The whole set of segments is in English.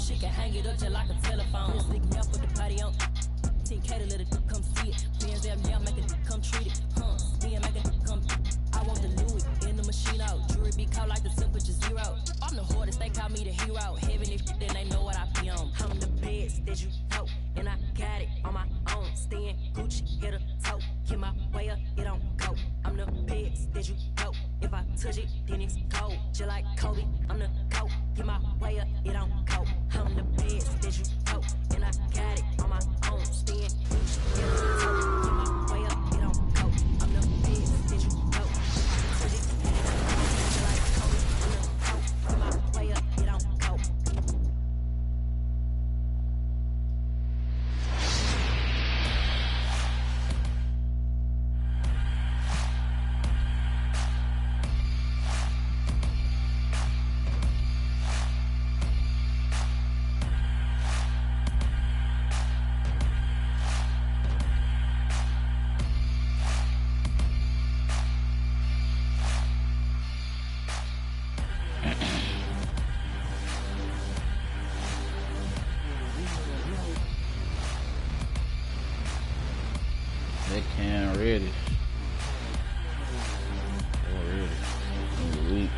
she can hang it up just like a telephone. Just stick me up with the party on. 10K to let it come see it. Bands there, yeah, make it come treat it. Me and make it come. I want the Louis in the machine out. Jewelry be caught like the temperature zero. I'm the hardest, they call me the hero. Heaven if then they know what I be on. I'm the best that you know, and I got it on my own. Staying Gucci, hit a toe. Get my way up, it don't go. I'm the best that you know. If I touch it, then it's cold. Just like Kobe, I'm the coat. Get my way up, it don't go. I'm the best that you know, and I got it on my own. Staying Gucci, hit a toe. Get my way up, it don't go. I'm the best that you know. If I touch it, then it's cold. Just like Kobe, I'm the coat. Get my way up, it don't go. They can't ready. Already. In the week.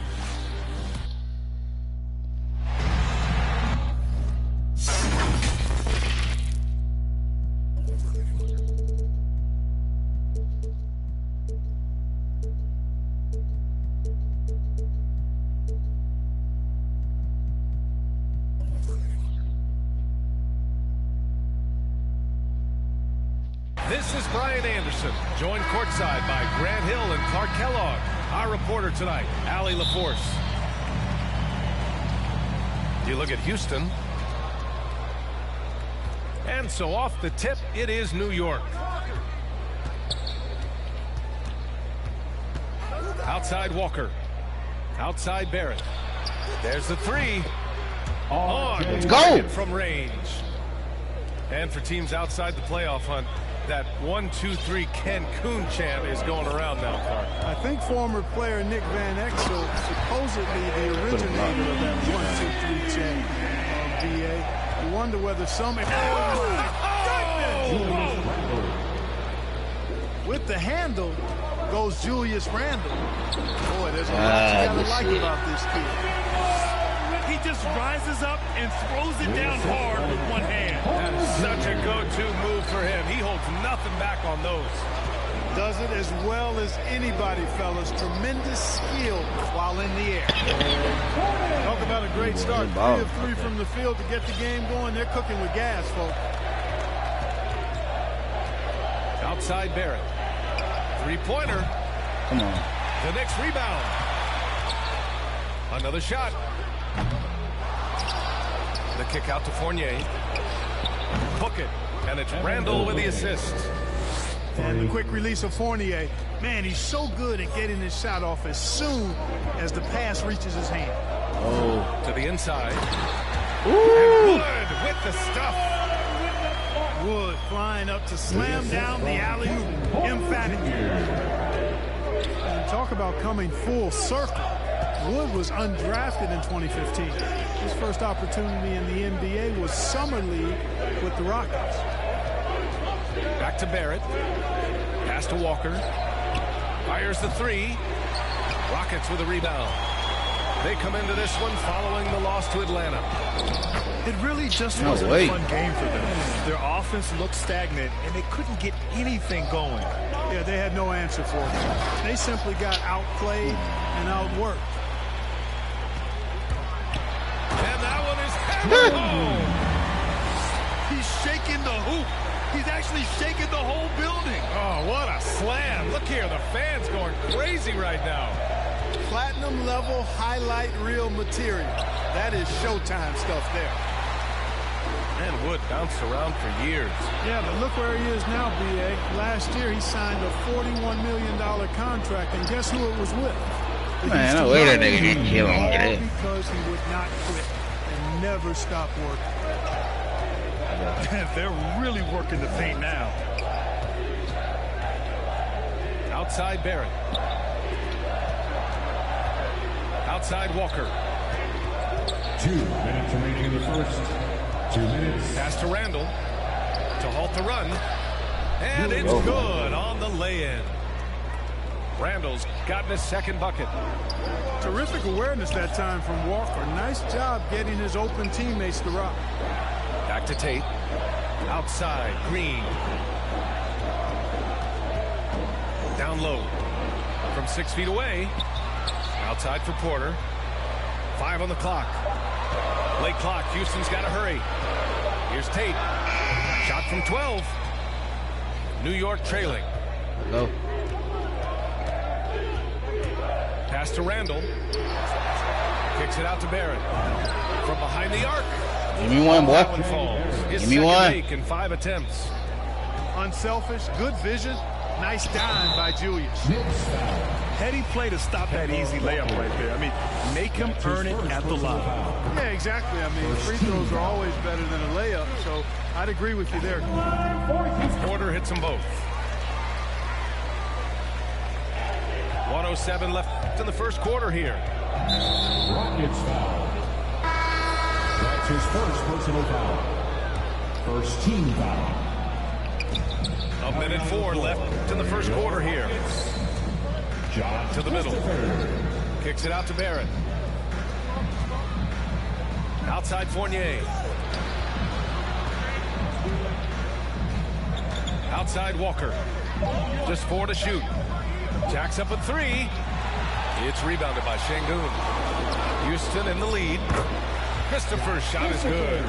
This is Brian Anderson, joined courtside by Grant Hill and Clark Kellogg. Our reporter tonight, Allie LaForce. You look at Houston. And so off the tip, it is New York. Outside Walker. Outside Barrett. There's the three. Let's go! From range. And for teams outside the playoff hunt, that 1-2-3 Cancun chant is going around now, Clark. I think former player Nick Van Exel, supposedly the originator of that 1-2-3 chant on BA. You wonder whether some... Oh, my goodness! With the handle goes Julius Randle. Boy, there's a lot you gotta like about this kid. He just rises up and throws it down hard with one hand. That is such a go-to move for him. He holds nothing back on those. Does it as well as anybody, fellas. Tremendous skill while in the air. Talk about a great start. 3 of 3 from the field to get the game going. They're cooking with gas, folks. Outside Barrett. Three-pointer. Come on. The next rebound. Another shot. The kick out to Fournier. Hook it. And it's Randle with the assist. And the quick release of Fournier. Man, he's so good at getting his shot off as soon as the pass reaches his hand. Oh, to the inside. Ooh. And Wood with the stuff. Wood flying up to slam down the alley-oop. Emphatic. And talk about coming full circle. Wood was undrafted in 2015. His first opportunity in the NBA was Summer League with the Rockets. Back to Barrett. Pass to Walker. Fires the three. Rockets with a rebound. They come into this one following the loss to Atlanta. It really just wasn't a fun game for them. Their offense looked stagnant, and they couldn't get anything going. Yeah, they had no answer for it. They simply got outplayed and outworked. And that one is hammered home. He's shaking the hoop. He's actually shaking the whole building. Oh, what a slam. Look here, the fans going crazy right now. Platinum level highlight reel material. That is Showtime stuff there. And Wood bounced around for years. Yeah, but look where he is now, B.A. Last year he signed a $41 million contract, and guess who it was with? Man, no way that nigga can kill him with it. Because he would not quit and never stop working. They're really working the paint now. Outside Barrett. Outside Walker. 2 minutes remaining in the first. 2 minutes. Pass to Randall to halt the run. And it's good on the lay-in. Randall's gotten his second bucket. Terrific awareness that time from Walker. Nice job getting his open teammates to rock. Back to Tate. Outside, Green. Down low. From 6 feet away. Outside for Porter. 5 on the clock. Late clock. Houston's got to hurry. Here's Tate. Shot from 12. New York trailing. Go. Pass to Randall. Kicks it out to Barrett. From behind the arc. Give me one, boy. That one falls. His Give me second one. make in 5 attempts. Unselfish, good vision. Nice dime by Julius. Heady play to stop that easy layup right there. I mean, make him earn it at the line. Yeah, exactly. I mean, free throws are always better than a layup, so I'd agree with you there. Porter hits them both. 1:07 left in the first quarter here. Rockets foul. That's his first personal foul. First team foul. 1:04 left in the first quarter here. John To the middle. Kicks it out to Barrett. Outside Fournier. Outside Walker. Just 4 to shoot. Jacks up at 3. It's rebounded by Şengün. Houston in the lead. Christopher's shot is good.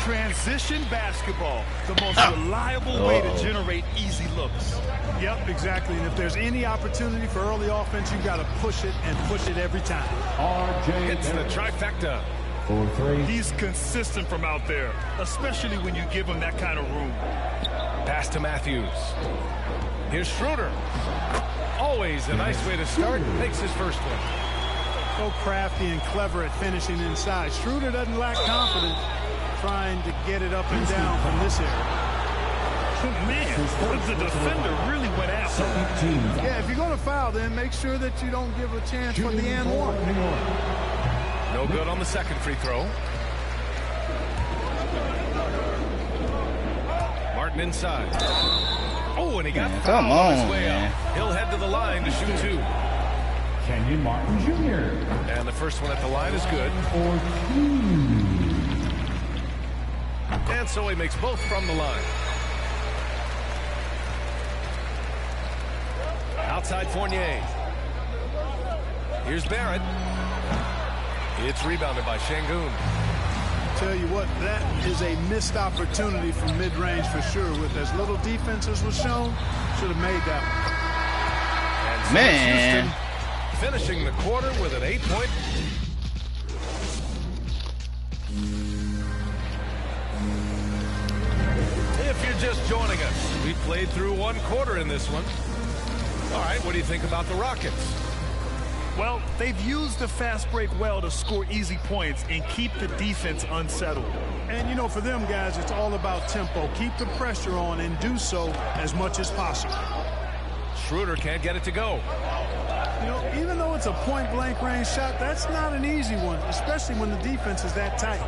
Transition basketball, the most reliable way to generate easy looks. Yep, exactly. And if there's any opportunity for early offense, you've got to push it and push it every time. RJ It's the trifecta. for 3. He's consistent from out there, especially when you give him that kind of room. Pass to Matthews. Here's Schroeder. Always a nice way to start. Makes his first one. So crafty and clever at finishing inside. Schroeder doesn't lack confidence trying to get it up and down from this area. Man, the defender really went after him. 17. Yeah, if you're going to foul, then make sure that you don't give a chance for the and one. New York. No good on the second free throw. Martin inside. Oh, and he got Come fouled on his on, way man. up. He'll head to the line to shoot 2. Kenyon Martin Jr. And the first one at the line is good. for 2. And so he makes both from the line. Outside Fournier. Here's Barrett. It's rebounded by Şengün. Tell you what, that is a missed opportunity from mid-range for sure. With as little defense as was shown, should have made that one. And so Man. Houston finishing the quarter with an 8-point. If you're just joining us, we played through 1 quarter in this one. All right, what do you think about the Rockets? Well, they've used the fast break well to score easy points and keep the defense unsettled. And, you know, for them guys, it's all about tempo. Keep the pressure on and do so as much as possible. Schroeder can't get it to go. You know, even though it's a point-blank range shot, that's not an easy one, especially when the defense is that tight.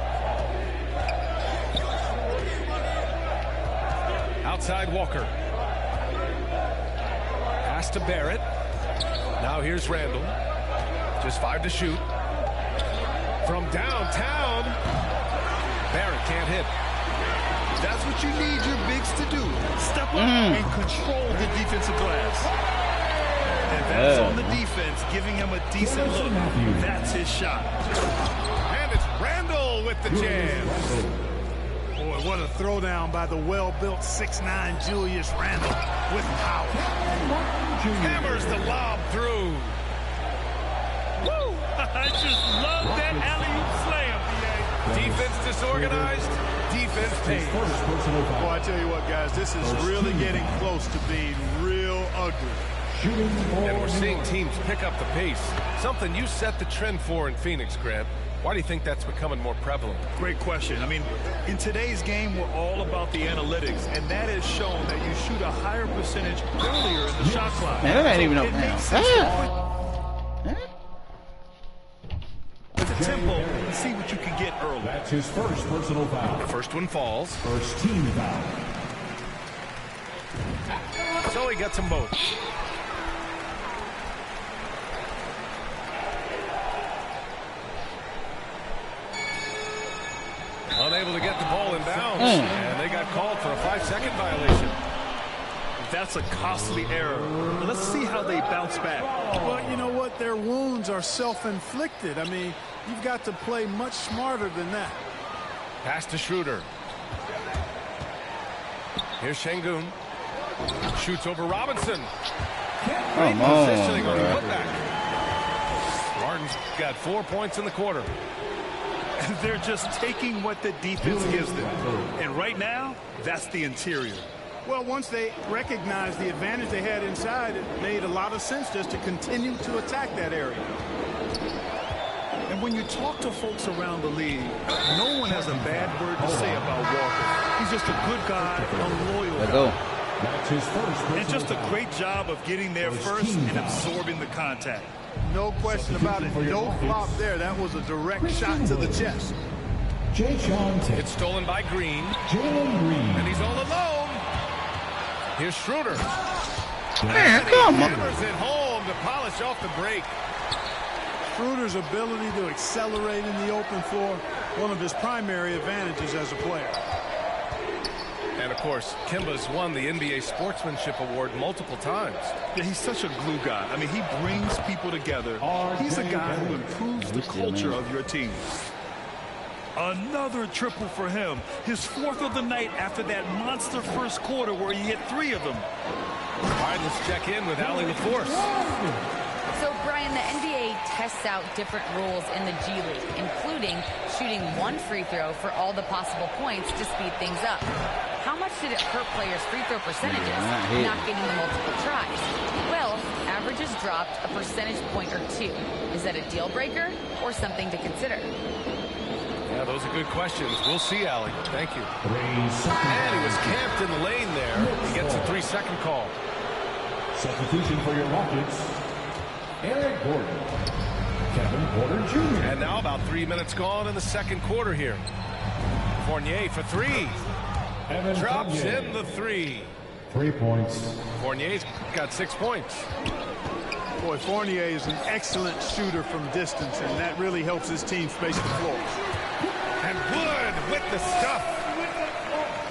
Outside Walker. Pass to Barrett. Now here's Randall. Just 5 to shoot. From downtown. Barrett can't hit. That's what you need your bigs to do. Step up and control the defensive glass. And that's on the defense, giving him a decent look. That's his shot. And it's Randall with the jam. Boy, what a throwdown by the well-built 6'9" Julius Randle with power. Hammers the lob through. Woo! I just love that alley-oop slam, BA. Defense disorganized. Defense pays. Boy, I tell you what, guys, this is really getting close to being real ugly. And we're seeing teams pick up the pace. Something you set the trend for in Phoenix, Grant. Why do you think that's becoming more prevalent? Great question. I mean, in today's game, we're all about the analytics, and that has shown that you shoot a higher percentage earlier in the shot clock. Man, that ain't even So up it now. makes sense to Damn. the tempo. See, That's his first personal foul. The first one falls. First team foul. So he gets them both. Unable to get the ball in bounds. And they got called for a 5-second violation. That's a costly error. Let's see how they bounce back. But you know what? Their wounds are self-inflicted. I mean, you've got to play much smarter than that. Pass to Schroeder. Here's Şengün. Shoots over Robinson. Great positioning on the putback. Martin's got 4 points in the quarter. They're just taking what the defense gives them. And right now, that's the interior. Well, once they recognized the advantage they had inside, it made a lot of sense just to continue to attack that area. And when you talk to folks around the league, no one has a bad word to say about Walker. He's just a good guy, a loyal guy. That's his first. And just a great job of getting there first and absorbing the contact. No question about it. No flop there. That was a direct shot to the chest. It's stolen by Green. And he's all alone. Here's Schroeder. Man, come on. Hammers it home to polish off the break. Schroeder's ability to accelerate in the open floor, one of his primary advantages as a player. And, of course, Kemba's won the NBA Sportsmanship Award multiple times. Yeah, he's such a glue guy. I mean, he brings people together. He's a guy who improves the culture of your team. Another triple for him. His fourth of the night after that monster first quarter where he hit 3 of them. All right, let's check in with Allie LaForce. So, Brian, the NBA tests out different rules in the G League, including shooting 1 free throw for all the possible points to speed things up. How much did it hurt players' free throw percentages not getting the multiple tries? Well, averages dropped a percentage point or 2. Is that a deal breaker or something to consider? Yeah, those are good questions. We'll see, Allie. Thank you. And he was camped in the lane there. He gets a 3-second call. Substitution for your Rockets, Eric Gordon, Kevin Porter Jr. And now about 3 minutes gone in the second quarter here. Fournier for 3. Evan Drops Fournier. in the 3. 3 points. Fournier's got 6 points. Boy, Fournier is an excellent shooter from distance, and that really helps his team space the floor. And Wood with the stuff.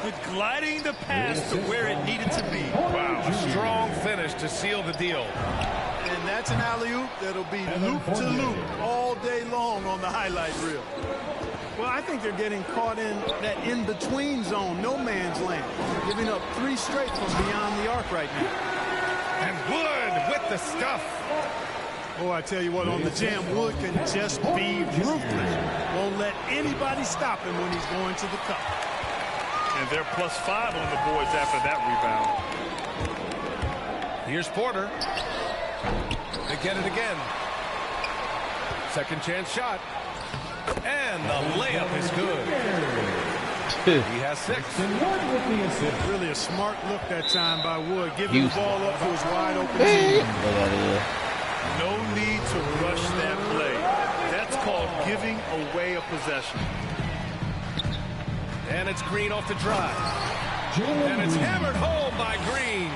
With gliding the pass to where it needed to be. Wow, a strong finish to seal the deal. And that's an alley-oop that'll be loop to loop all day long on the highlight reel. Well, I think they're getting caught in that in-between zone, no man's land, giving up 3 straight from beyond the arc right now. And Wood with the stuff. Oh, I tell you what, on the jam, Wood can just be ruthless. Won't let anybody stop him when he's going to the cup. And they're +5 on the boards after that rebound. Here's Porter. They get it again. Second chance shot. And the layup is good. He has 6. Really a smart look that time by Wood, giving the ball up to his wide open team. No need to rush that play. That's called giving away a possession. And it's Green off the drive. And it's hammered home by Green.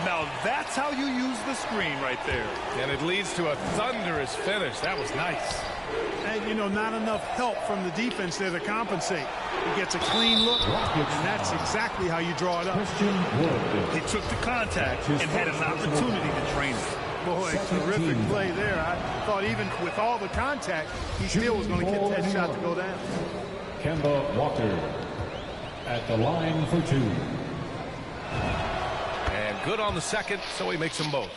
Now that's how you use the screen right there. And it leads to a thunderous finish. That was nice. And, you know, not enough help from the defense there to compensate. He gets a clean look, and that's exactly how you draw it up. He took the contact and had an opportunity to train it. Boy, terrific play there. I thought even with all the contact, he still was going to get that shot to go down. Kemba Walker at the line for 2. And good on the second, so he makes them both.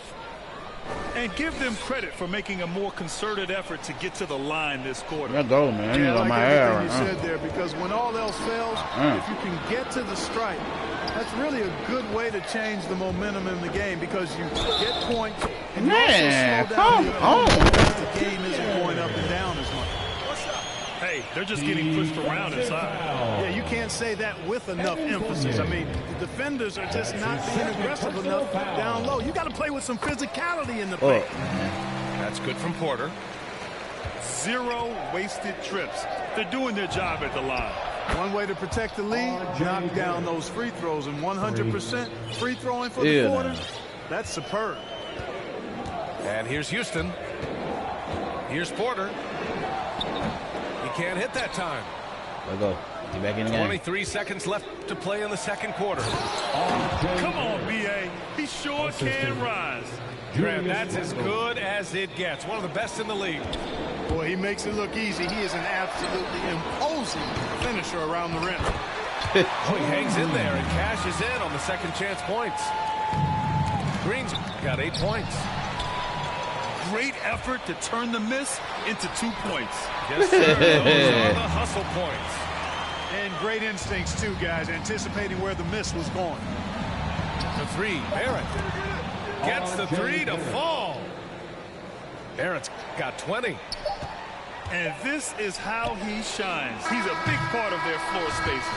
And give them credit for making a more concerted effort to get to the line this quarter. Let's go, man. Yeah, I like my everything hair. you said there, because when all else fails, if you can get to the stripe, that's really a good way to change the momentum in the game, because you get points and you also slow down the opponent because the game isn't going up and down as much. Hey, they're just getting pushed around inside. Yeah, you can't say that with enough emphasis. I mean, the defenders are just not being aggressive enough down low. You got to play with some physicality in the paint. That's good from Porter. 0 wasted trips. They're doing their job at the line. One way to protect the lead, knock down those free throws, and 100% free throwing for the quarter. That's superb. And here's Houston. Here's Porter. He can't hit that time. Let's go. Get back in the game. 23 seconds left to play in the second quarter. Come on, B.A. He sure can rise. Grant, that's as good as it gets. One of the best in the league. Boy, he makes it look easy. He is an absolutely imposing finisher around the rim. Oh, he hangs in there and cashes in on the second chance points. Green's got 8 points. Great effort to turn the miss into 2 points. Yes, sir. Those are the hustle points. And great instincts, too, guys, anticipating where the miss was going. The three, Barrett gets the three to fall. Barrett's got 20. And this is how he shines. He's a big part of their floor spaces.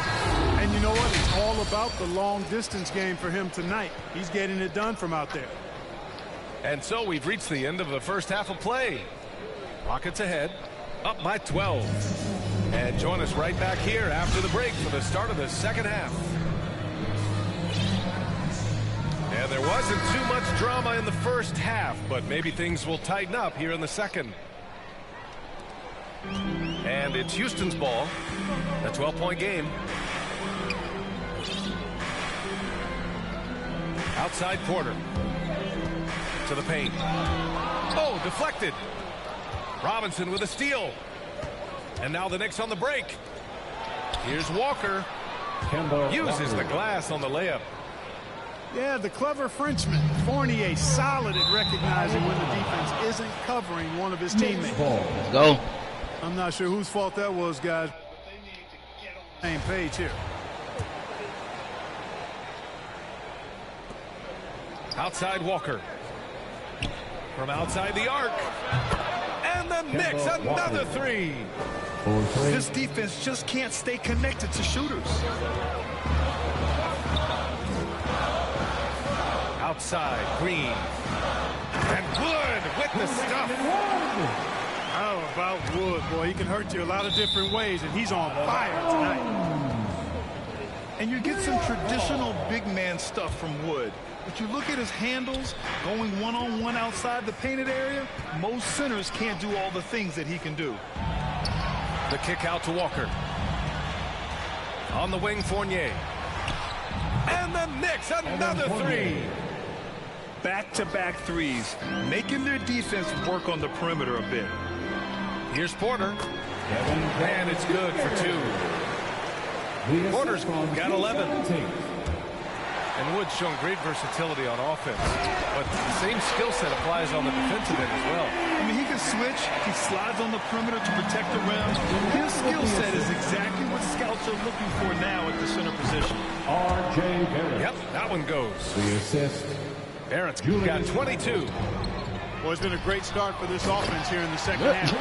And you know what? It's all about the long-distance game for him tonight. He's getting it done from out there. And so we've reached the end of the first half of play. Rockets ahead, up by 12. And join us right back here after the break for the start of the second half. And there wasn't too much drama in the first half, but maybe things will tighten up here in the second. And it's Houston's ball, a 12-point game. Outside Porter to the paint. Oh, deflected. Robinson with a steal. And now the Knicks on the break. Here's Walker. Uses the glass on the layup. Yeah, the clever Frenchman. Fournier solid at recognizing when the defense isn't covering one of his teammates. Let's go. I'm not sure whose fault that was, guys, but they need to get on the same page here. Outside Walker. From outside the arc. And the Knicks, another three. This defense just can't stay connected to shooters. Outside, Green. And Wood with the stuff. How about Wood? Boy, he can hurt you a lot of different ways, and he's on fire tonight. And you get some traditional big man stuff from Wood. But you look at his handles, going one-on-one outside the painted area, most centers can't do all the things that he can do. The kick out to Walker. On the wing, Fournier. And the Knicks, another three. Back-to-back threes, making their defense work on the perimeter a bit. Here's Porter. And it's good for two. Porter's got 11. And Wood's shown great versatility on offense. But the same skill set applies on the defensive end as well. I mean, he can switch. He slides on the perimeter to protect the rim. His skill set is exactly what scouts are looking for now at the center position. R.J. Barrett. Yep, that one goes. The assist. Barrett's got 22. Well, it's been a great start for this offense here in the second half.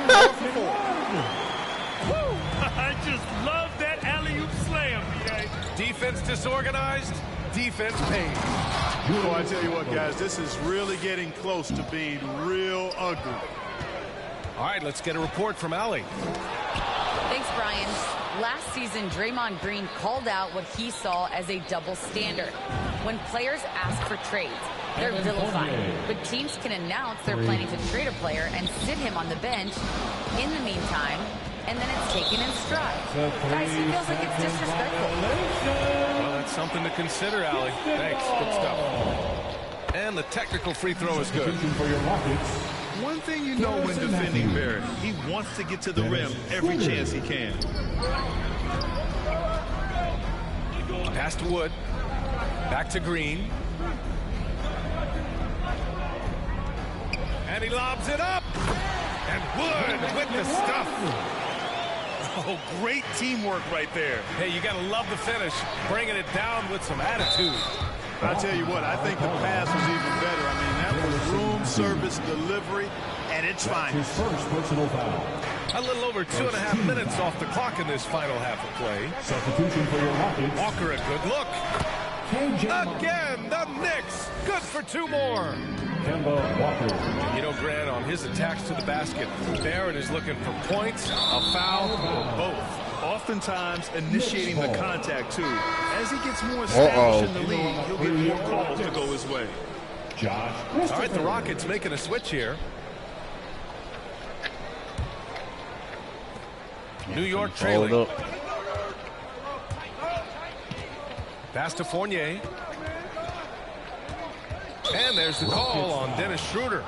Woo! I just love that alley-oop slam, BA. Defense disorganized, defense paid. Oh, I tell you what, guys, this is really getting close to being real ugly. All right, let's get a report from Allie. Thanks, Brian. Last season, Draymond Green called out what he saw as a double standard. When players ask for trades, they're vilified. But teams can announce they're planning to trade a player and sit him on the bench in the meantime, and then it's taken in stride. Guys, he feels like it's disrespectful. Well, that's something to consider, Allie. Thanks. Good stuff. And the technical free throw is good. For your Rockets. One thing you know when defending Barrett, he wants to get to the rim every chance he can. Pass to Wood. Back to Green. And he lobs it up. And Wood with the stuff. Oh, great teamwork right there. Hey, you got to love the finish. Bringing it down with some attitude. I'll tell you what, I think the pass was even better. I mean, that was room service delivery at its finest. His first personal foul. A little over 2.5 minutes off the clock in this final half of play. Substitution for your Rockets. Walker, a good look. Again, the Knicks. Good for two more. You know, Grant, on his attacks to the basket, Barrett is looking for points, a foul, or both. Oftentimes initiating the contact, too. As he gets more established in the league, he'll get more calls to go his way. All right, the Rockets making a switch here. New York trailing. Pass to Fournier. And there's the call on Dennis Schroeder.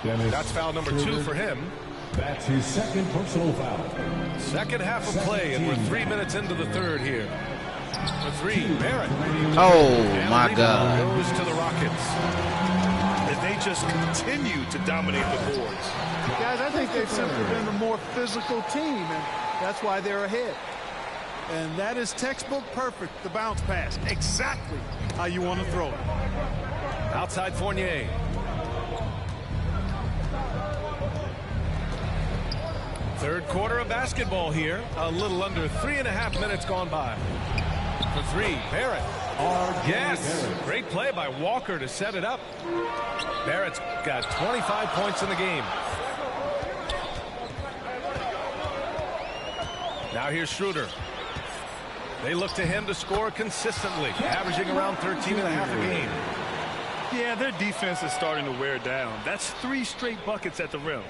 That's foul number 2 for him. That's his second personal foul. Second half of play, and we're 3 minutes into the third here. For 3, Barrett. Oh, and my God. Goes to the Rockets. And they just continue to dominate the boards. Guys, I think they've simply been a more physical team, and that's why they're ahead. And that is textbook perfect, the bounce pass. Exactly how you want to throw it. Outside Fournier. Third quarter of basketball here. A little under 3.5 minutes gone by. For 3, Barrett. Yes, great play by Walker to set it up. Barrett's got 25 points in the game. Now here's Schroeder. They look to him to score consistently, averaging around 13.5 a game. Yeah, their defense is starting to wear down. That's 3 straight buckets at the rim.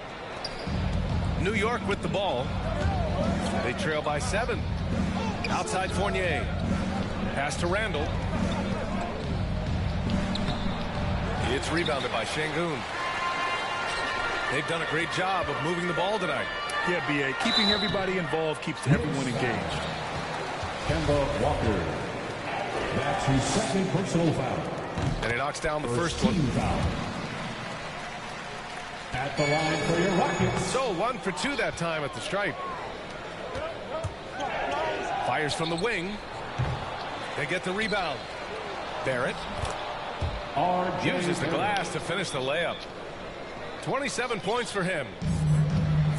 New York with the ball. They trail by 7. Outside Fournier. Pass to Randall. It's rebounded by Şengün. They've done a great job of moving the ball tonight. Yeah, B.A. Keeping everybody involved keeps everyone engaged. Kemba Walker. That's his second personal foul. And he knocks down the first one. Foul. At the line for your Rockets. So 1 for 2 that time at the stripe. Fires from the wing. They get the rebound. Barrett uses the glass to finish the layup. 27 points for him.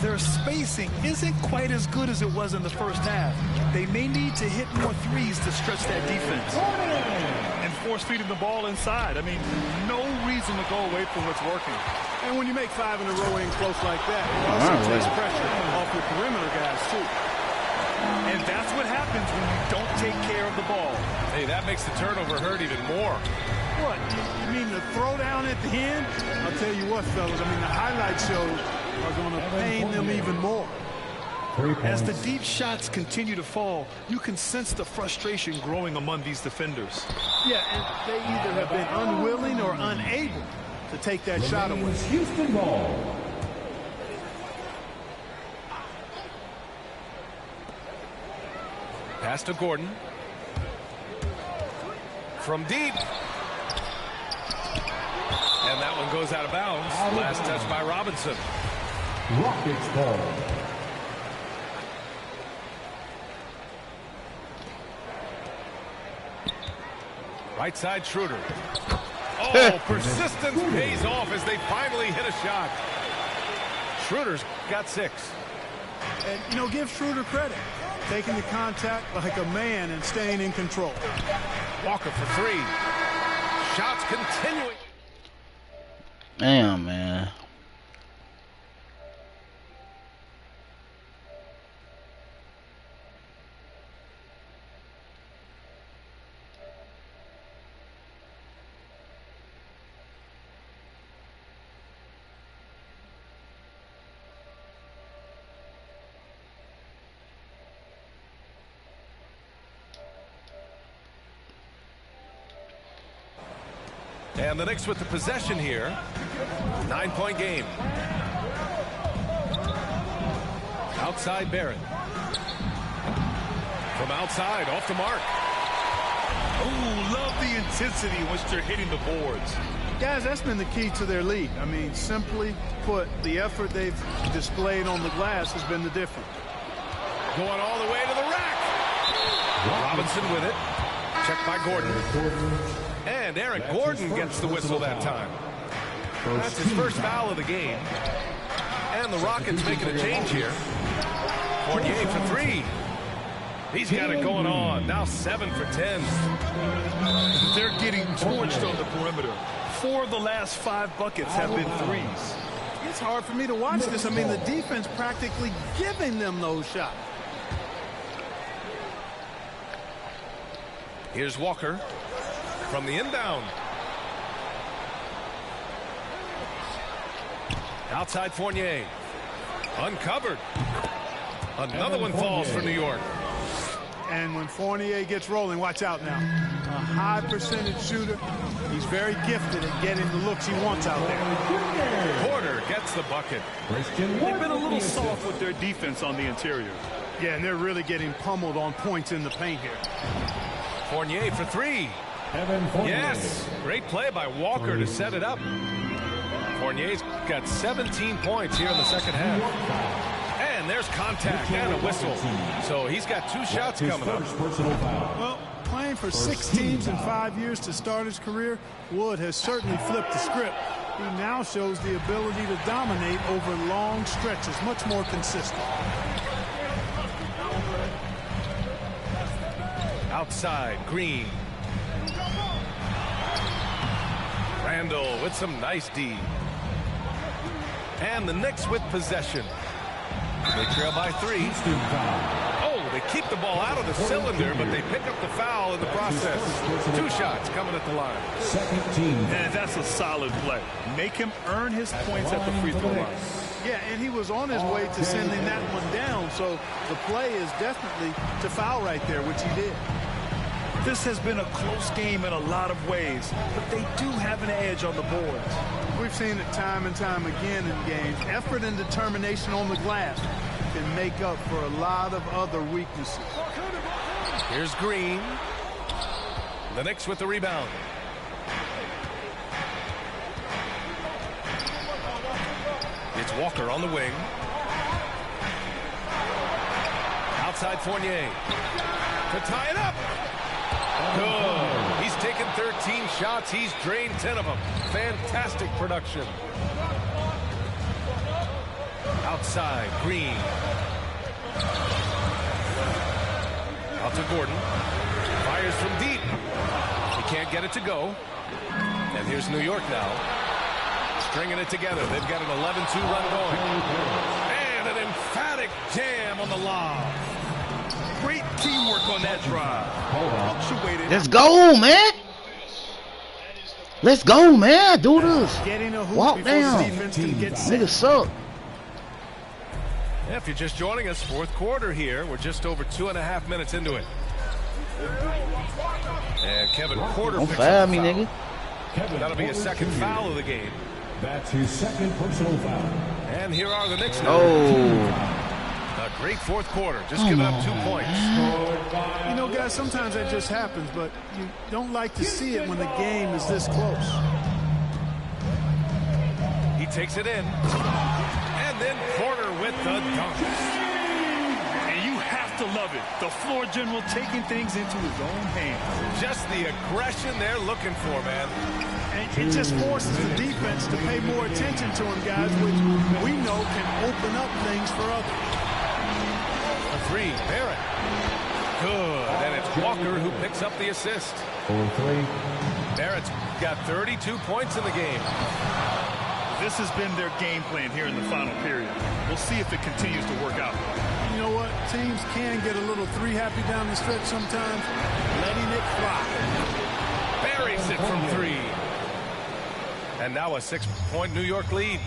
Their spacing isn't quite as good as it was in the first half. They may need to hit more threes to stretch that defense. And force feeding the ball inside. I mean, no reason to go away from what's working. And when you make 5 in a row in close like that, it also takes pressure off your perimeter guys, too. And that's what happens when you don't take care of the ball. Hey, that makes the turnover hurt even more. What? You mean the throwdown at the end? I'll tell you what, fellas. I mean, the highlight shows are going to pain them even more. As the deep shots continue to fall, you can sense the frustration growing among these defenders. Yeah, and they either have been unwilling or unable to take that shot away. Houston ball. Pass to Gordon. From deep. And that one goes out of bounds. Last touch by Robinson. Rockets ball. Right side Schroeder. Oh, persistence pays off as they finally hit a shot. Schroeder's got 6. And, you know, give Schroeder credit. Taking the contact like a man and staying in control. Walker for 3. Shots continuing. Damn, man. And the Knicks with the possession here. 9-point game. Outside Barrett. From outside, off the mark. Oh, love the intensity in which they're hitting the boards. Guys, that's been the key to their lead. I mean, simply put, the effort they've displayed on the glass has been the difference. Going all the way to the rack. Robinson with it. Checked by Gordon. And Eric Gordon gets the whistle that time. That's his first foul of the game. And the Rockets making a change here. Fournier for 3. He's got it going on. Now 7 for 10. They're getting torched on the perimeter. 4 of the last 5 buckets have been threes. It's hard for me to watch this. I mean, the defense practically giving them those shots. Here's Walker from the inbound. Outside Fournier. Uncovered. Another one falls for New York. And when Fournier gets rolling, watch out now. A high percentage shooter. He's very gifted at getting the looks he wants out there. Porter gets the bucket. They've been a little soft with their defense on the interior. Yeah, and they're really getting pummeled on points in the paint here. Fournier for 3. Yes, great play by Walker to set it up. Fournier's got 17 points here in the second half. And there's contact and a whistle. So he's got 2 shots coming up. Well, playing for 6 teams in 5 years to start his career, Wood has certainly flipped the script. He now shows the ability to dominate over long stretches, much more consistent. Outside, Green. Randall with some nice D. And the Knicks with possession. They trail by 3. Oh, they keep the ball out of the cylinder, but they pick up the foul in the process. 2 shots coming at the line. And that's a solid play. Make him earn his points at the free throw line. Yeah, and he was on his way to sending that one down, so the play is definitely to foul right there, which he did. This has been a close game in a lot of ways, but they do have an edge on the boards. We've seen it time and time again in games. Effort and determination on the glass can make up for a lot of other weaknesses. Here's Green. The Knicks with the rebound. It's Walker on the wing. Outside Fournier. To tie it up. Good. He's taken 13 shots. He's drained 10 of them. Fantastic production. Outside, Green. Out to Gordon. Fires from deep. He can't get it to go. And here's New York now. Stringing it together. They've got an 11-2 run going. And an emphatic jam on the lob. Great teamwork on that drive. Let's go, man. Let's go, man. Do this. Walk down. Nigga suck. Yeah, if you're just joining us, 4th quarter here. We're just over 2.5 minutes into it. And Kevin Porter Don't picks foul up me, foul. nigga. That'll be his 2nd foul of the game. That's his 2nd personal foul. And here are the Knicks now. Oh. A great 4th quarter. Just giving up 2 points. You know, guys, sometimes that just happens, but you don't like to see it when the game is this close. He takes it in. And then Porter with the dunk. And you have to love it. The floor general taking things into his own hands. Just the aggression they're looking for, man. And it just forces the defense to pay more attention to him, guys, which we know can open up things for others. A 3, Barrett. Good, and it's Walker who picks up the assist. 4-3. Barrett's got 32 points in the game. This has been their game plan here in the final period. We'll see if it continues to work out. You know what? Teams can get a little 3-happy down the stretch sometimes, letting it fly. Buries it from 3. And now a 6-point New York lead.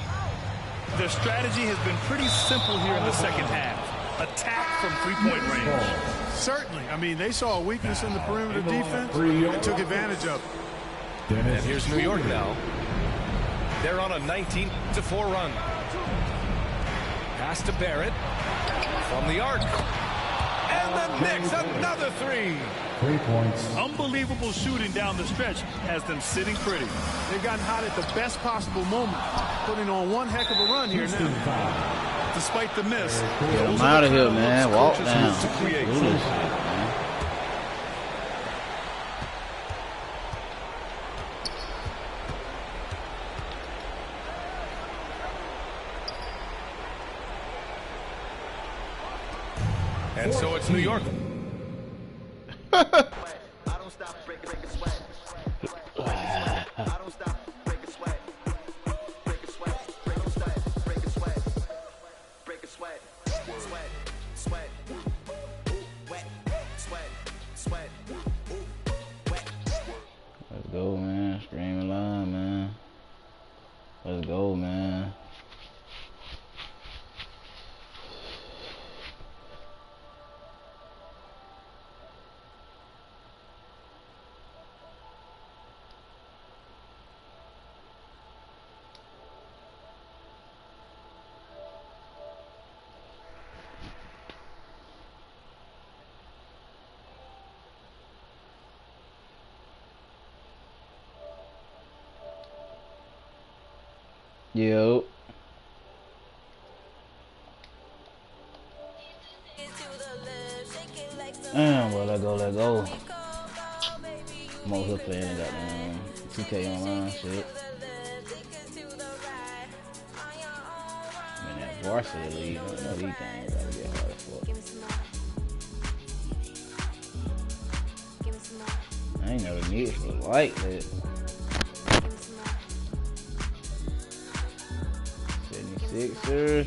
Their strategy has been pretty simple here in the second half. Attack from 3-point range. Certainly. I mean, they saw a weakness in the perimeter defense and took advantage of it. And here's New York now. They're on a 19-4 run. Pass to Barrett. From the arc. And the Knicks, another 3. 3 points. Unbelievable shooting down the stretch has them sitting pretty. They've gotten hot at the best possible moment, putting on one heck of a run here now. Despite the miss, I'm out of here, man. Walk down. To create. Do this, man. And so it's New York. Let's go, man. Streaming live, man. Let's go, man. Yo. Damn, boy, let go. I'm over here playing goddamn 2K online shit. Man, that varsity league, I know these games gotta get hard as fuck. I ain't never need it like that. 76ers.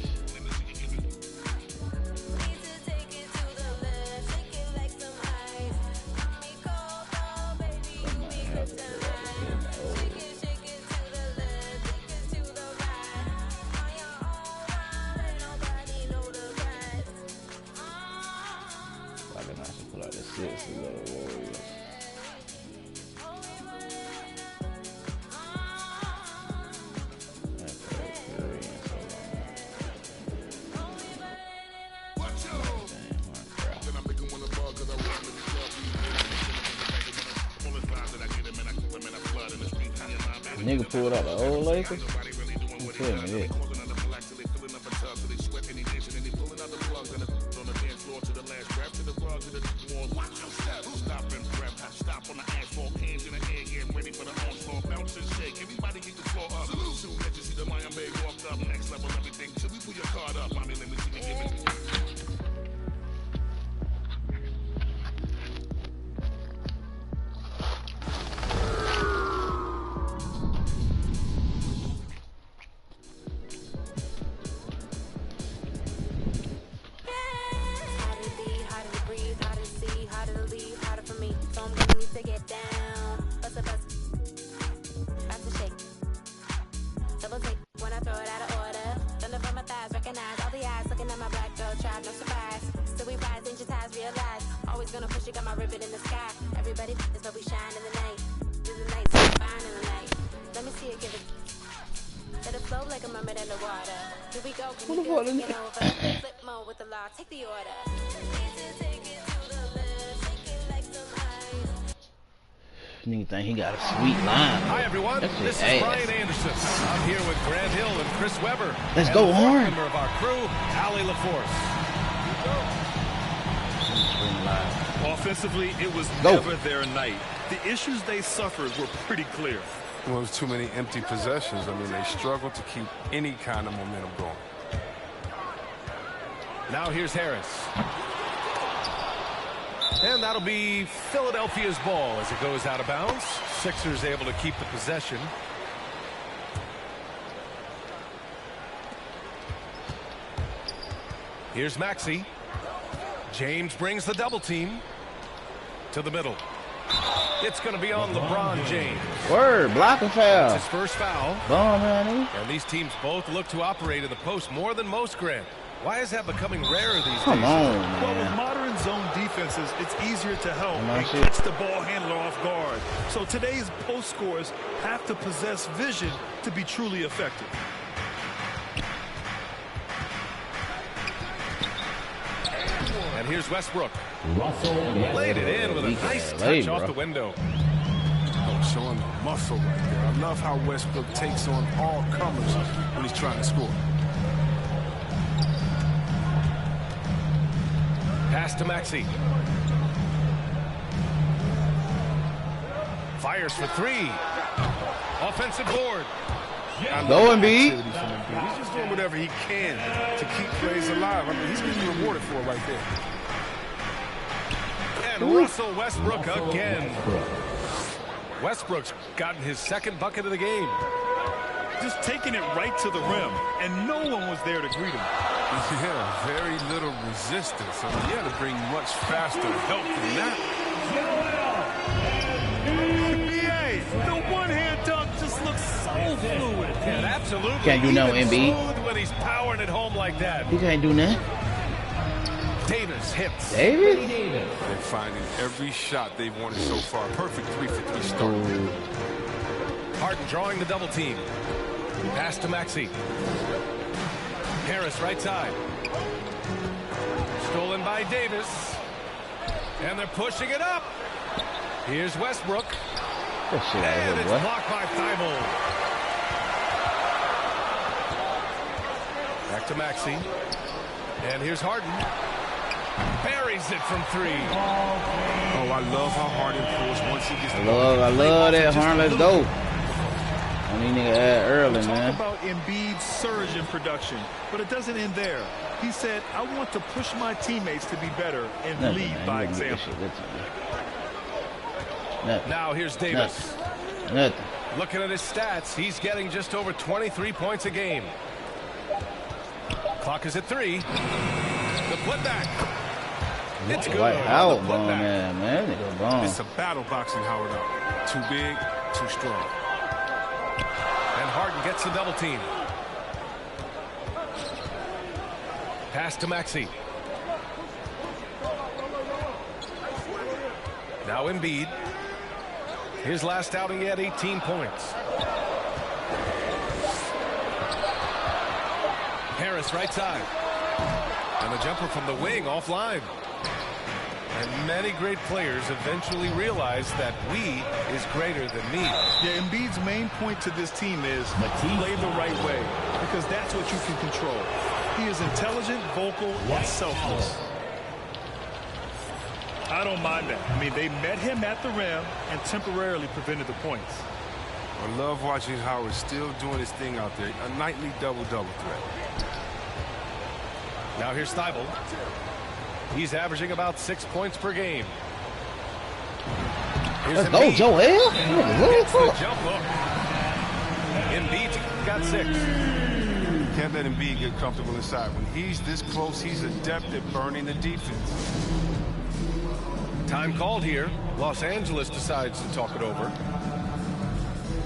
Nigga pulled out the old Lakers. I'm telling you that. Nigga think he got a sweet line. Hi everyone, this is Brian Anderson. I'm here with Grant Hill and Chris Webber. Let's go, Horn. Member of our crew, Ali LaForce. Offensively, it was never their night. The issues they suffered were pretty clear. Well, it was too many empty possessions. I mean, they struggled to keep any kind of momentum going. Now here's Harris. And that'll be Philadelphia's ball as it goes out of bounds. Sixers able to keep the possession. Here's Maxey. James brings the double team to the middle. It's going to be on LeBron James. Word, blocking foul. That's his first foul. Bomb, man. And these teams both look to operate in the post more than most, Grant. Why is that becoming rarer these days? Come on, Well, with man. modern zone defenses, it's easier to help and catch the ball handler off guard. So today's post scores have to possess vision to be truly effective. And here's Westbrook. Laid it in with a nice touch off the window. Oh, showing the muscle right there. I love how Westbrook takes on all comers when he's trying to score. Pass to Maxey. Fires for three. Offensive board. Go, Embiid. He's just doing whatever he can to keep plays alive. I mean, he's getting rewarded for it right there. And Russell Westbrook again. Westbrook's gotten his second bucket of the game. Just taking it right to the rim, and no one was there to greet him. Yeah, very little resistance. So he had to bring much faster help than that. NBA, the one-hand dunk just looks so fluid. And absolutely. Can't do no even Embiid. smooth when he's powering it home like that. He can't do nothing. Davis hits. David? They're finding every shot they've wanted so far. Perfect 3-for-3 start. Harden drawing the double team. Pass to Maxey. Harris right side. Stolen by Davis. And they're pushing it up. Here's Westbrook. That shit out And of it's here, boy. blocked by Thibault. Back to Maxey. And here's Harden. Buries it from three. Oh, I love how Harden pulls once he gets the I love that, Harden. Let's go. I need nigga add early, man. Talk about Embiid's surge in production, but it doesn't end there. He said, I want to push my teammates to be better and Nothing, lead man. by You gonna get this example. shit. Nothing. Now here's Davis. Nothing. Looking at his stats, he's getting just over 23 points a game. Clock is at 3. The putback. It's good. White on Howard the bomb, putback. man. Nigga bomb. It's a battle boxing Howard up. Too big, too strong. And Harden gets the double team. Pass to Maxey. Now Embiid. His last outing, he had 18 points. Harris right side. And a jumper from the wing offline. And many great players eventually realize that we is greater than me. Yeah, Embiid's main point to this team is play the right way, because that's what you can control. He is intelligent, vocal, and selfless. I don't mind that. I mean, they met him at the rim and temporarily prevented the points. I love watching Howard still doing his thing out there. A nightly double-double threat. Now here's Thibault. He's averaging about 6 points per game. Here's Let's go, Embiid. Joel. Gets the jump look. Embiid got 6. Can't let Embiid get comfortable inside. When he's this close, he's adept at burning the defense. Time called here. Los Angeles decides to talk it over.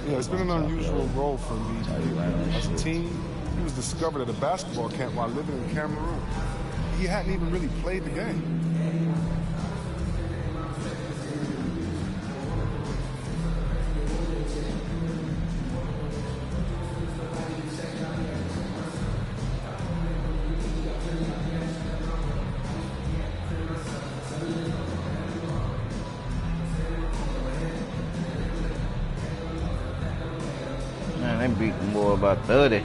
Yeah, it's been an unusual role for Embiid. As a team, he was discovered at a basketball camp while living in Cameroon. He hadn't even really played the game. Man, they beat them boy about 30.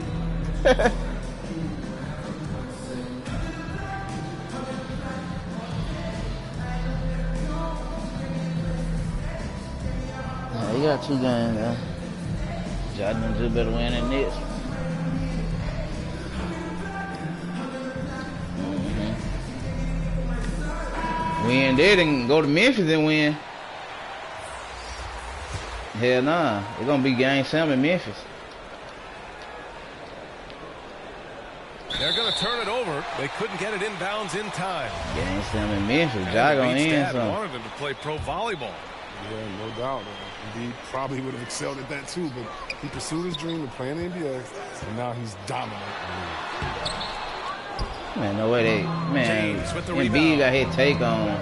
He got 2 games, though. Jordan just better win than this. Win there, then go to Memphis and win. Hell nah. It's gonna be game 7 in Memphis. They're going to turn it over. They couldn't get it inbounds in time. Game 7 in Memphis. Ja gonna Embiid's end dad some. wanted him to play pro volleyball. Yeah, no doubt. Embiid probably would have excelled at that too, but he pursued his dream of playing the NBA, and now he's dominant. Man, no way they. Man, James with the Embiid rebound. got his take on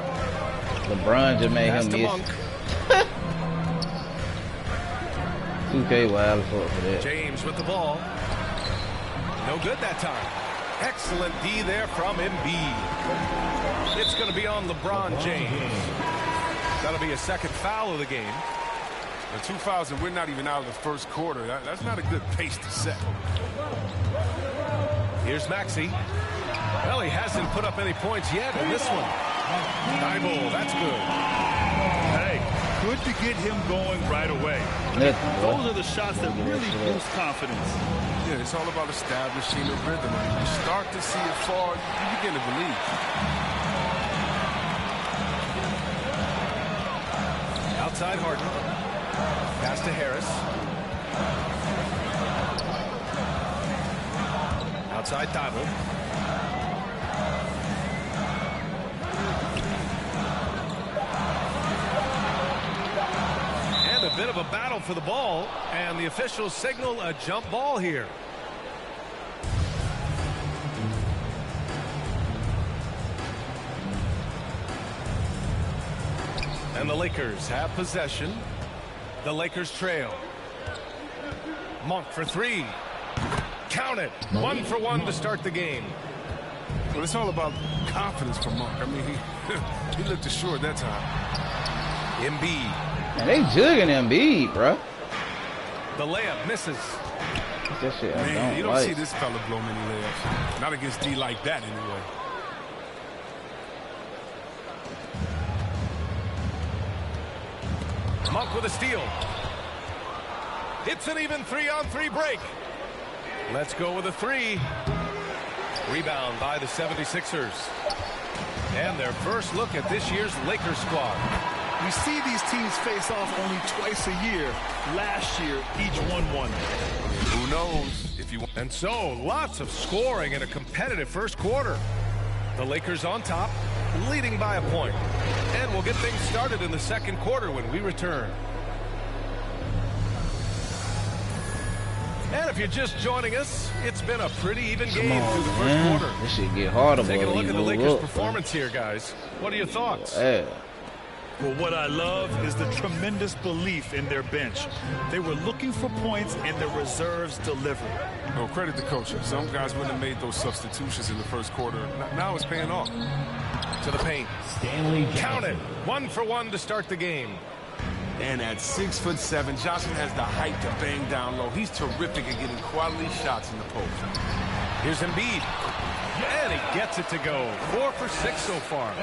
LeBron just made Pass him to miss. Monk. 2K wild for that. James with the ball. No good that time. Excellent D there from Embiid. It's going to be on LeBron James. That'll be a second foul of the game. The 2 fouls, and we're not even out of the first quarter. That's not a good pace to set. Here's Maxey. Well, he hasn't put up any points yet in this one. Thibault, that's good. Hey, good to get him going right away. Those are the shots that really boost confidence. Yeah, it's all about establishing a rhythm. When you start to see it fall, you begin to believe. Outside Harden. Pass to Harris. Outside Thibault. And a bit of a battle for the ball. And the officials signal a jump ball here. And the Lakers have possession. The Lakers trail. Monk for three. Count it. 1 for 1 to start the game. Well, it's all about confidence for Monk. I mean, he looked assured that time. Embiid. Man, they jugging Embiid, bro. The layup misses. That shit I Man, you don't like. see this fella blow many layups. Not against D like that, anyway. Monk with a steal. It's an even 3-on-3 break. Let's go with a three. Rebound by the 76ers. And their first look at this year's Lakers squad. We see these teams face off only twice a year. Last year, each won one. Who knows if you want. And so, lots of scoring in a competitive first quarter. The Lakers on top, leading by a point. And we'll get things started in the second quarter when we return. And if you're just joining us, it's been a pretty even game through the first quarter. This shit get harder. Taking a look at the Lakers' up, performance here, guys. What are your thoughts? Yeah. Well, what I love is the tremendous belief in their bench. They were looking for points, and the reserves delivered. Oh, credit the coach. Some guys wouldn't have made those substitutions in the first quarter. Now it's paying off. To the paint. Count it. 1 for 1 to start the game. And at 6'7", Johnson has the height to bang down low. He's terrific at getting quality shots in the post. Here's Embiid. And he gets it to go. 4 for 6 so far.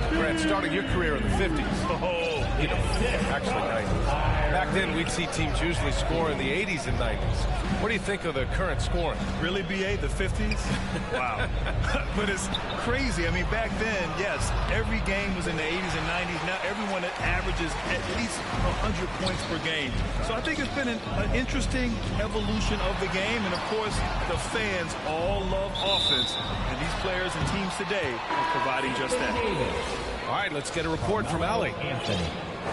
Grant, starting your career in the 50s. Actually 90s. Back then, we'd see teams usually score in the 80s and 90s. What do you think of the current scoring? Really, BA, the 50s? Wow. But it's crazy. I mean, back then, yes, every game was in the 80s and 90s. Now everyone averages at least 100 points per game. So I think it's been an interesting evolution of the game. And, of course, the fans all love offense. And these players and teams today are providing just that. All right, let's get a report from Allie.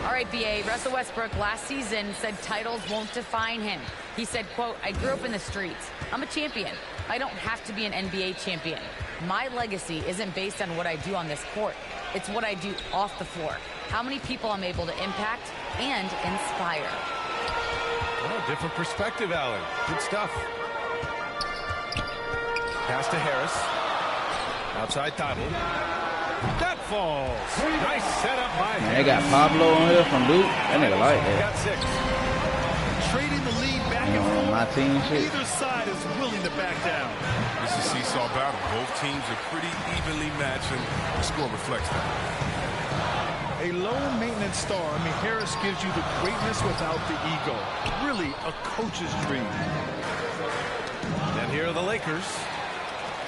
All right, BA, Russell Westbrook last season said titles won't define him. He said, quote, I grew up in the streets. I'm a champion. I don't have to be an NBA champion. My legacy isn't based on what I do on this court. It's what I do off the floor. How many people I'm able to impact and inspire. Oh, different perspective, Allie. Good stuff. Pass to Harris. Outside Thibault. That falls. Nice setup by Man, they got Pablo on here from Duke. That nigga like that. Got 6. Trading the lead back and forth. My team shit. Either side is willing to back down. It's a seesaw battle. Both teams are pretty evenly matched, and the score reflects that. A low-maintenance star. I mean, Harris gives you the greatness without the ego. Really a coach's dream. And here are the Lakers,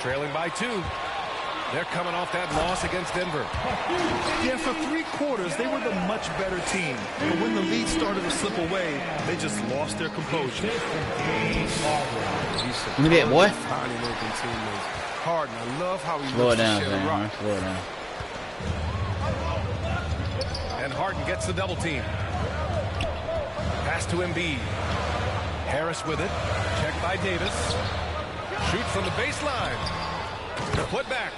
trailing by 2. They're coming off that loss against Denver. Yeah, for 3 quarters, they were the much better team. But when the lead started to slip away, they just lost their composure. Look at that, boy. Harden, I love how he Slow it looks to down, shed a man. rock. Slow it down. And Harden gets the double team. Pass to Embiid. Harris with it. Checked by Davis. Shoot from the baseline. The putback.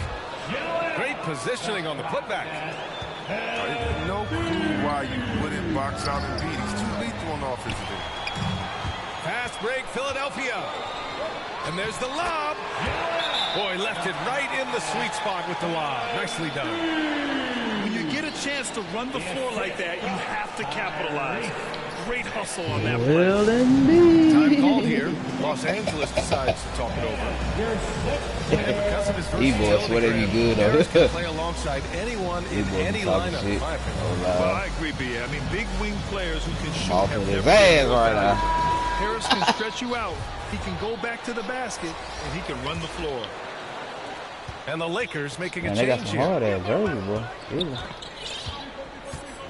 Great positioning on the putback. No clue why you wouldn't box out Embiid. He's too lethal on the offensive end. Fast break, Philadelphia. And there's the lob. Boy, left it right in the sweet spot with the lob. Nicely done. When you get a chance to run the floor like that, you have to capitalize. Great hustle on that play. Well, indeed. Time called here. Los Angeles decides to talk it over. And because of his E-boy, swear they be good, though. Harris can play alongside anyone in any lineup, in my opinion. Well, I agree, B. I mean, big wing players who can shoot Off have of his never ass been right now. Harris can stretch you out. He can go back to the basket, and he can run the floor. And the Lakers making a Man, they got change some here. hard ass jersey, boy. Ew.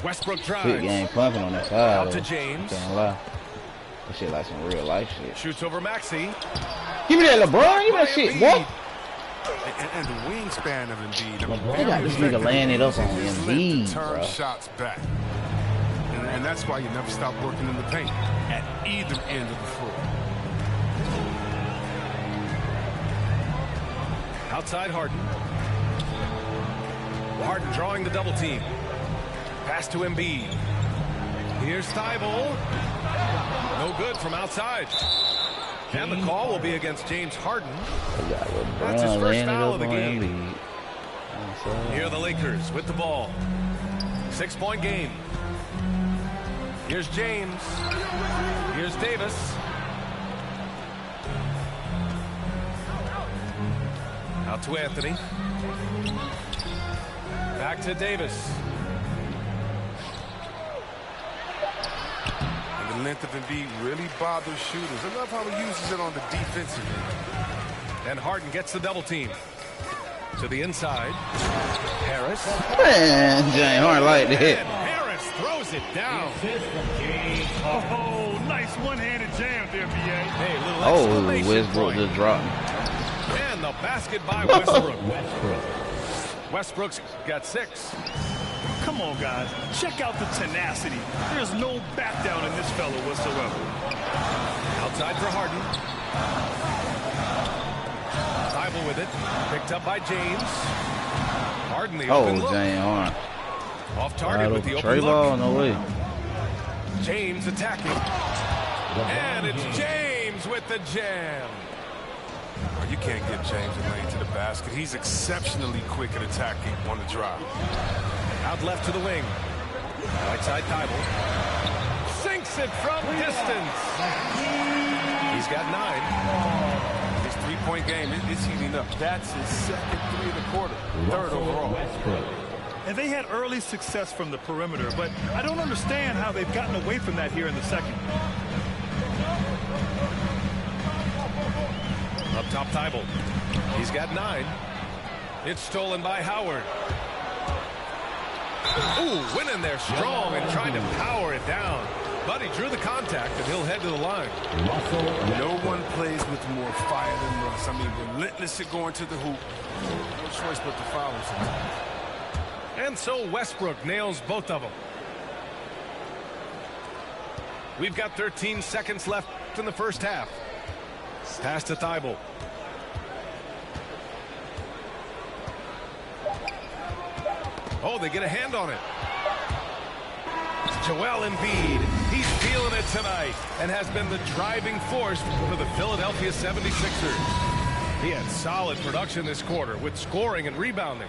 Westbrook Quick drives. game pumping on that side. Out to though. James. Can't lie. That shit like some real life shit. Shoots over Maxey. Give me that LeBron. Give me that shit. What? And the wingspan of Embiid. They got this nigga laying it up on Embiid, turn bro. shots back. And that's why you never stop working in the paint at either end of the floor. Outside Harden. Harden drawing the double team. Pass to Embiid. Here's Thibault. No good from outside. And the call will be against James Harden. That's his first foul of the game. Here are the Lakers with the ball. 6-point game. Here's James. Here's Davis. Out to Anthony. Back to Davis. And the length of Embiid really bothers shooters. I love how he uses it on the defensive end. And Harden gets the double team. To the inside. Harris. Man, James Harden like that. And Harris throws it down. Oh, nice one-handed jam there, BA. Hey, little Oh, exclamation Westbrook point. just dropped. And the basket by Westbrook. Westbrook's got 6. Come on, guys. Check out the tenacity. There's no back down in this fella whatsoever. Outside for Harden. Thibault with it. Picked up by James. Harden the open look. James Harden. Off target with the open Trey look. ball, no way. James attacking. And it's James with the jam. Oh, you can't get James a lane to the basket. He's exceptionally quick at attacking on the drive. Out left to the wing. Right side Thibault. Sinks it from distance. He's got 9. His three-point game is heating up. That's his second 3 of the quarter. 3rd overall. And they had early success from the perimeter, but I don't understand how they've gotten away from that here in the second. Up top Thibault. He's got 9. It's stolen by Howard. Ooh, went in there strong and tried to power it down. But he drew the contact and he'll head to the line. No one plays with more fire than Russ. I mean, relentless at going to the hoop. No choice but to foul him sometimes. And so Westbrook nails both of them. We've got 13 seconds left in the first half. Pass to Thibault. Oh, they get a hand on it. Joel Embiid. He's feeling it tonight and has been the driving force for the Philadelphia 76ers. He had solid production this quarter with scoring and rebounding.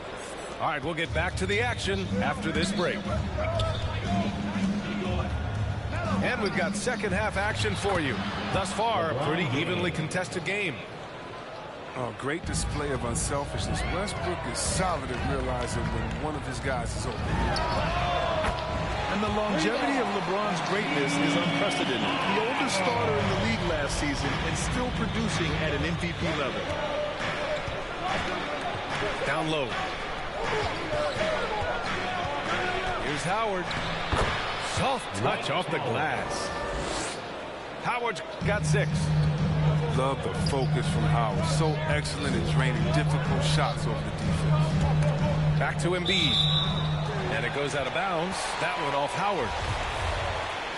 All right, we'll get back to the action after this break. And we've got second half action for you. Thus far, a pretty evenly contested game. Oh, great display of unselfishness. Westbrook is solid at realizing when one of his guys is open. And the longevity of LeBron's greatness is unprecedented. The oldest starter in the league last season and still producing at an MVP level. Down low. Here's Howard. Soft touch off the glass. Howard's got 6. Love the focus from Howard. So excellent at draining difficult shots over the defense. Back to Embiid. And it goes out of bounds. That one off Howard.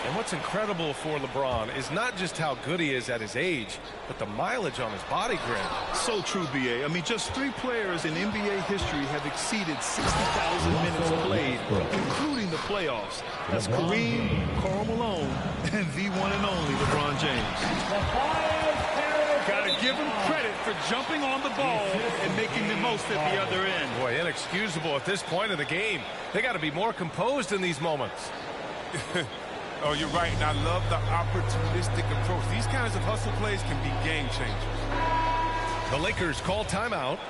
And what's incredible for LeBron is not just how good he is at his age, but the mileage on his body grid. So true, BA. I mean, just 3 players in NBA history have exceeded 60,000 minutes played, including the playoffs. That's Kareem, Karl Malone, and the one and only LeBron James. Got to give him credit for jumping on the ball and making the most at the other end. Boy, inexcusable at this point of the game. They got to be more composed in these moments. Oh, you're right, and I love the opportunistic approach. These kinds of hustle plays can be game changers. The Lakers call timeout.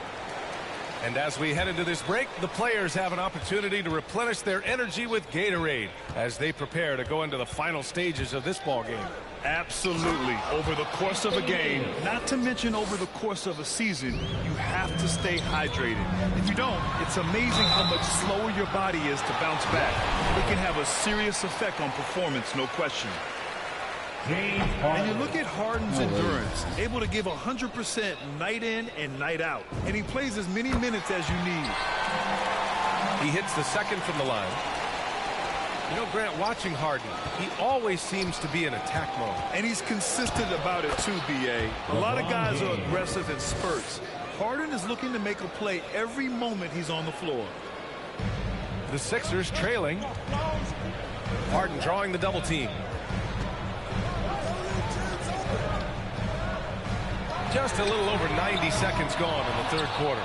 And as we head into this break, the players have an opportunity to replenish their energy with Gatorade as they prepare to go into the final stages of this ball game. Absolutely. Over the course of a game, not to mention over the course of a season, you have to stay hydrated. If you don't, it's amazing how much slower your body is to bounce back. It can have a serious effect on performance, no question. And you look at Harden's endurance, able to give 100% night in and night out. And he plays as many minutes as you need. He hits the second from the line. You know, Grant, watching Harden, he always seems to be in attack mode. And he's consistent about it too, B.A. A lot of guys are aggressive in spurts. Harden is looking to make a play every moment he's on the floor. The Sixers trailing. Harden drawing the double team. Just a little over 90 seconds gone in the third quarter.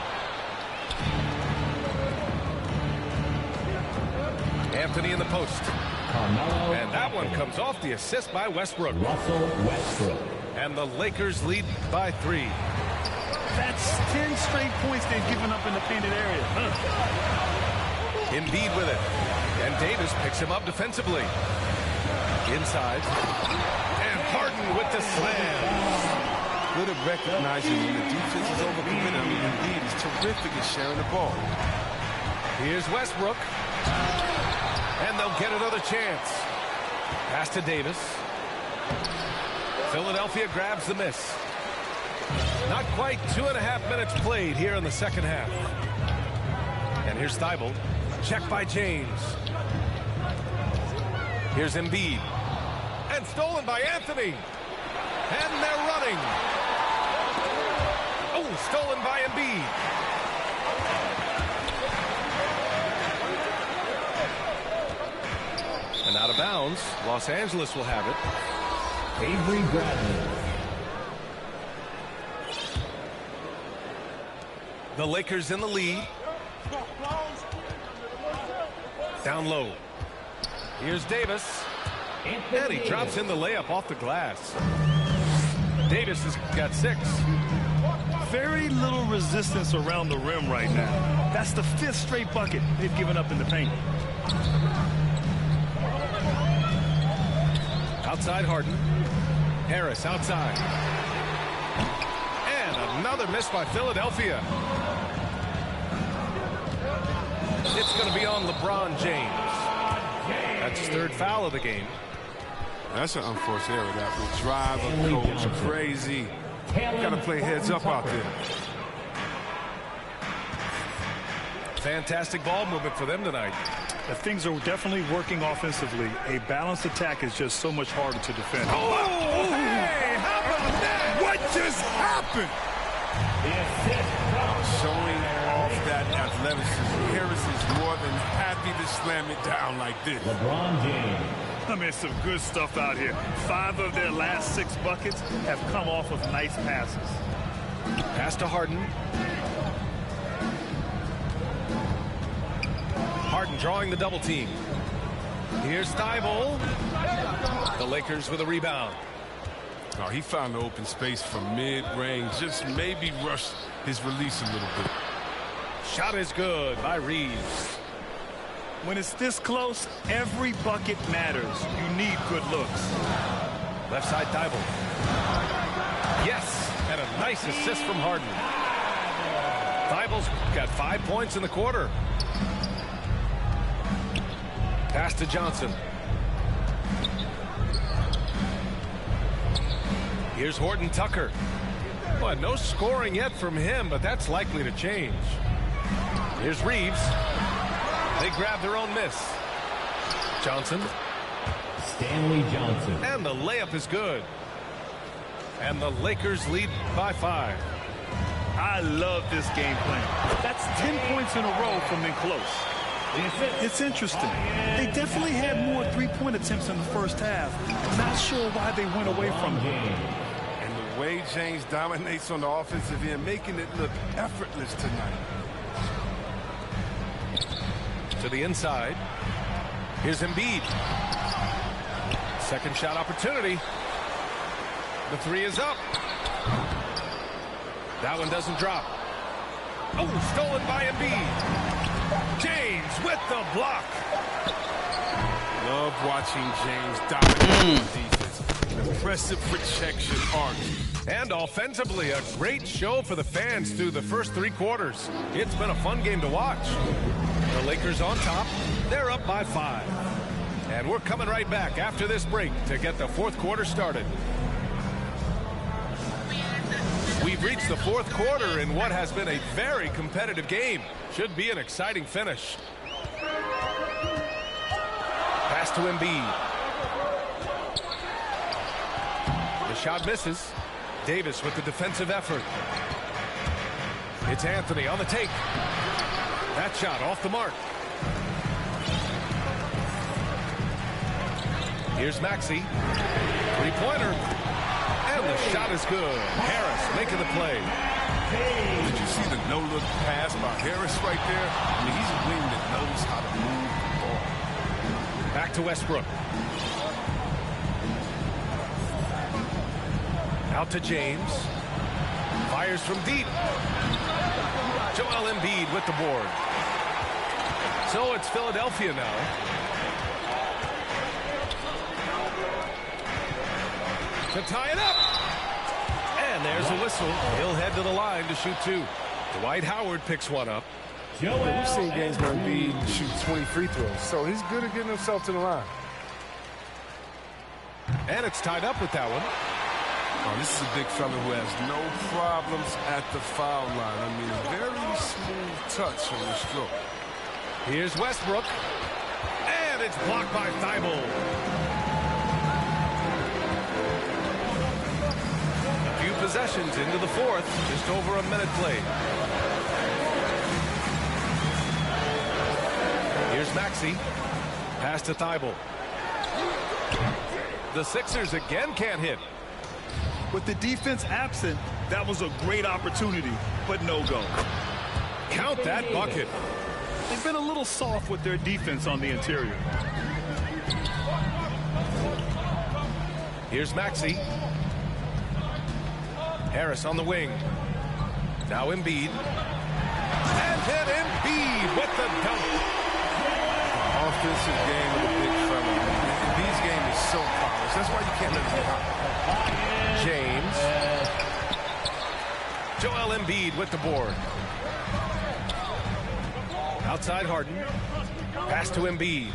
Anthony in the post. And that one comes off the assist by Westbrook. Russell Westbrook. And the Lakers lead by 3. That's 10 straight points they've given up in the painted area. Embiid with it. And Davis picks him up defensively. Inside. And Harden with the slam. Good at recognizing when the defense is overcommitted. I mean, Embiid is terrific at sharing the ball. Here's Westbrook. And they'll get another chance. Pass to Davis. Philadelphia grabs the miss. Not quite 2.5 minutes played here in the second half. And here's Thibault. Checked by James. Here's Embiid. And stolen by Anthony. And they're running. Oh, stolen by Embiid. And out of bounds, Los Angeles will have it. Avery Bradley. The Lakers in the lead. Down low. Here's Davis. And he drops in the layup off the glass. Davis has got 6. Very little resistance around the rim right now. That's the 5th straight bucket they've given up in the paint. Outside Harden. Harris outside. And another miss by Philadelphia. It's going to be on LeBron James. That's his 3rd foul of the game. That's an unforced error. That will drive a coach crazy. Got to play heads up out there. Fantastic ball movement for them tonight. Things are definitely working offensively. A balanced attack is just so much harder to defend. Oh, hey, how about that? What just happened? Showing off that athleticism. Harris is more than happy to slam it down like this. LeBron James. I mean, some good stuff out here. 5 of their last 6 buckets have come off of nice passes. Pass to Harden. Harden drawing the double team. Here's Thibault. The Lakers with a rebound. Oh, he found the open space from mid-range. Just maybe rushed his release a little bit. Shot is good by Reeves. When it's this close, every bucket matters. You need good looks. Left side Thibault. Yes, and a nice assist from Harden. Thibault's got 5 points in the quarter. Pass to Johnson. Here's Horton Tucker. Well, no scoring yet from him, but that's likely to change. Here's Reeves. They grab their own miss. Johnson. Stanley Johnson. And the layup is good. And the Lakers lead by 5. I love this game plan. That's 10 points in a row from them close. It's interesting. They definitely had more 3-point attempts in the first half. Not sure why they went away from it. And the way James dominates on the offensive end, making it look effortless tonight. To the inside. Here's Embiid. Second shot opportunity. The 3 is up. That one doesn't drop. Oh, stolen by Embiid. James with the block. Love watching James dominate defense. Impressive protection arc. And offensively, a great show for the fans through the first 3 quarters. It's been a fun game to watch. The Lakers on top. They're up by 5. And we're coming right back after this break to get the 4th quarter started. We've reached the 4th quarter in what has been a very competitive game. Should be an exciting finish. Pass to Embiid. The shot misses. Davis with the defensive effort. It's Anthony on the take. That shot off the mark. Here's Maxey. 3-pointer. And the shot is good. Harris making the play. Did you see the no-look pass by Harris right there? I mean, he's a wing that knows how to move the ball. Back to Westbrook. Out to James. Fires from deep. Joel Embiid with the board. So it's Philadelphia now. To tie it up. And there's a whistle. He'll head to the line to shoot 2. Dwight Howard picks one up. We've seen games where Embiid shoot 20 free throws, so he's good at getting himself to the line. And it's tied up with that one. Oh, this is a big fella who has no problems at the foul line. I mean, very smooth touch on the stroke. Here's Westbrook. And it's blocked by Thibault. A few possessions into the 4th. Just over a minute played. Here's Maxey. Pass to Thibault. The Sixers again can't hit. With the defense absent, that was a great opportunity, but no go. Count that bucket. They've been a little soft with their defense on the interior. Here's Maxey. Harris on the wing. Now Embiid. And then Embiid with the dunk. Offensive game of the big fella. Embiid's game is so polished. That's why you can't let him get hot. James. Joel Embiid with the board. Outside Harden. Pass to Embiid.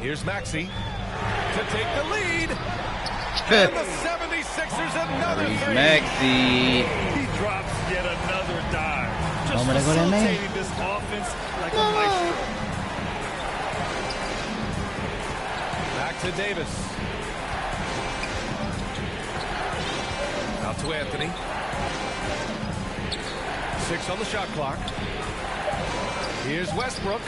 Here's Maxey to take the lead. And the 76ers another three. Maxey. He drops yet another dive. Just facilitating this offense like a maestro. Back to Davis. Out to Anthony. 6 on the shot clock. Here's Westbrook.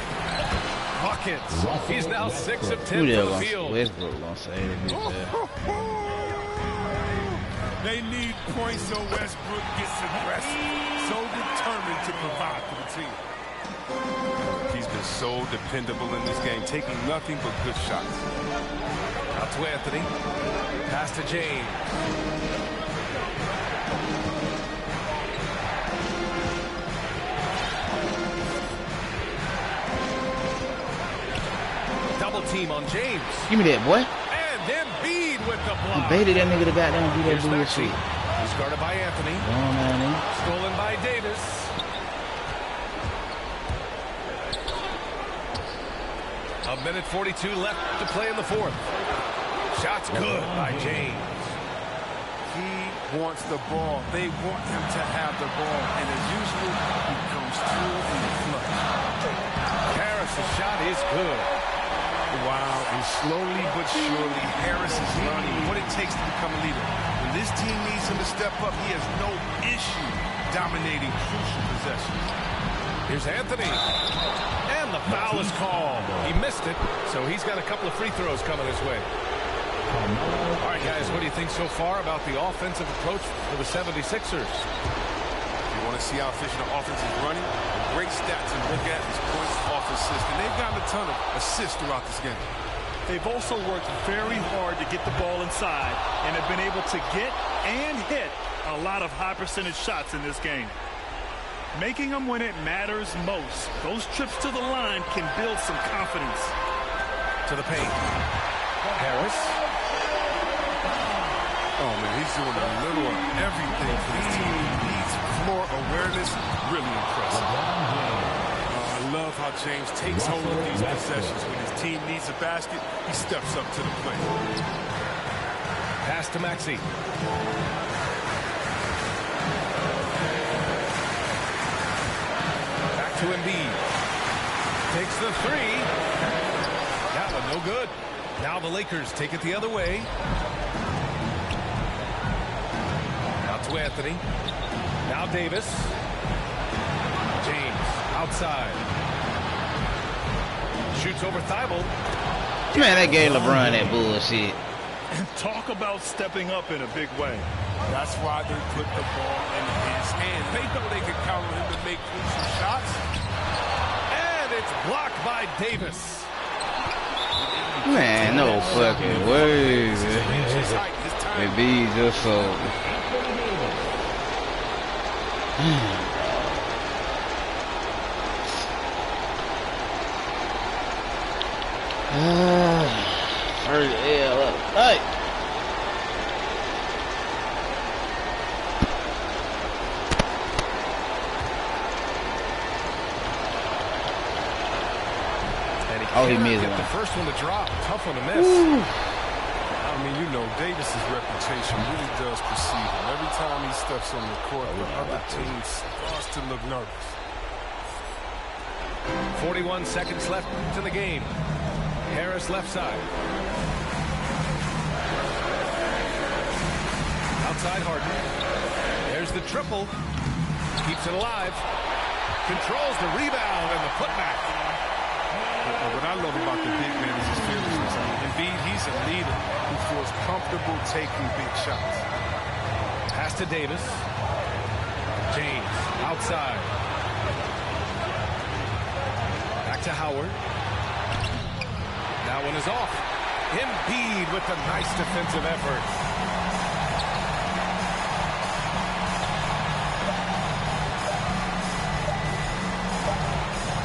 Buckets. He's now 6 of 10 from the field. Westbrook gonna say it. They need points so Westbrook gets aggressive. So determined to provide for the team. He's been so dependable in this game, taking nothing but good shots. Out to Anthony. Pass to James. Double team on James. Give me that, boy. And Embiid with the block. You baited that nigga to goddamn do that Here's Maxey. bullshit. He's guarded by Anthony. Stolen by Davis. A minute 42 left to play in the 4th. Shot's good by James. He wants the ball. They want him to have the ball. And as usual, he comes through in the clutch. Harris' shot is good. Wow, and slowly but surely, Harris is learning what it takes to become a leader. When this team needs him to step up, he has no issue dominating crucial possessions. Here's Anthony. And the foul is called. He missed it, so he's got a couple of free throws coming his way. All right, guys, what do you think so far about the offensive approach for the 76ers? You want to see how efficient the offense is running? A great stat to look at is points off assists, and they've gotten a ton of assists throughout this game. They've also worked very hard to get the ball inside and have been able to get and hit a lot of high percentage shots in this game. Making them when it matters most. Those trips to the line can build some confidence. To the paint. Harris. Oh, man, he's doing a little of everything for his team. He needs floor awareness. Really impressive. I love how James takes hold of these possessions. When his team needs a basket, he steps up to the plate. Pass to Maxey. Back to Embiid. Takes the three. That one no good. Now the Lakers take it the other way. Now to Anthony. Now Davis. James outside. Shoots over Thibault. Man, that gave LeBron that bullshit. And talk about stepping up in a big way. That's why they put the ball in his hands. They know they can count on him to make crucial shots. And it's blocked by Davis. Man, no fucking way. It be just so. First L up. Hey. Oh, he missed the first one to drop. Tough one to miss. I mean, you know, Davis's reputation really does precede him. Every time he steps on the court, the other team starts to look nervous. 41 seconds left to the game. Harris left side. Outside Harden. There's the triple. Keeps it alive. Controls the rebound and the putback. What I love about the big man is his fearlessness. Embiid, he's a leader who feels comfortable taking big shots. Pass to Davis. James outside. Back to Howard. That one is off. Embiid with a nice defensive effort.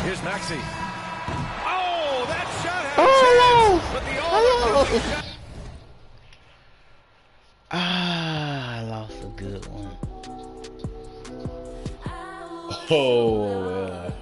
Here's Maxey. Oh, that shot had a chance, but the all-or-nothing shot. I lost a good one. Oh, well.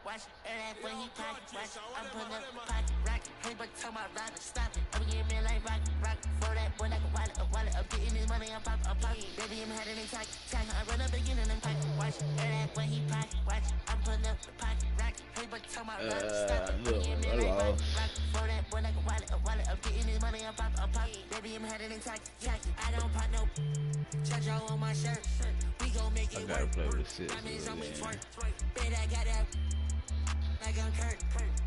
Watch, when he pocket, watch, I'm putting up the pocket, rock, hey, but tell my rider, stop it. I'm getting me like rock, for that boy like a wallet, I'm getting this money, I'm pocket, baby, I'm heading in tack, I run up again and then pocket, watch, when he pocket, watch, I'm putting up the pocket, rock, hey, but tell my rider, stop it. I'm getting me like rock, for that boy like a wallet, I'm getting this money, I'm pocket, baby, I'm heading in tack, I don't pop no, charge all on my shirt, we gon' make it work, I mean, on me twerk, bet I got that. Like I'm Kurt,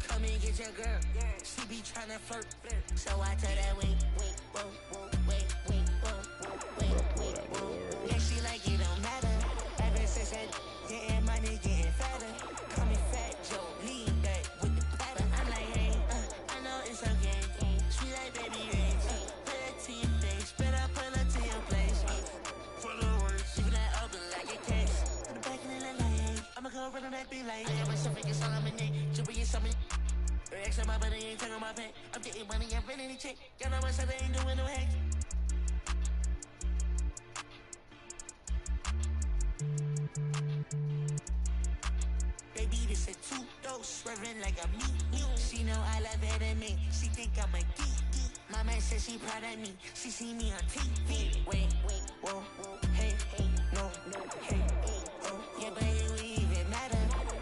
come and get your girl. She be tryna flirt, so I tell that wait, whoa. Yeah, she like it don't matter. Ever since I getting money, getting fatter. Call me Fat Joe, lean back with the pattern. I'm like, hey, I know it's okay. She like baby rings, put her to your face, better pull her to your place. For the words, even that open like a case. To the back of the line, like, hey, I'ma go run on that beat like, I got myself in your I'm in it. Something. Extra my money ain't taking my pay. I'm getting money, I'm running the check. Y'all know myself, I ain't doing no hacks. Baby, this a two-dose, swerving like a me. She know I love her than me. She think I'm a geek. My man said she proud of me. She see me on TV. Wait, whoa, hey, no, hey, oh, yeah, but it would even matter.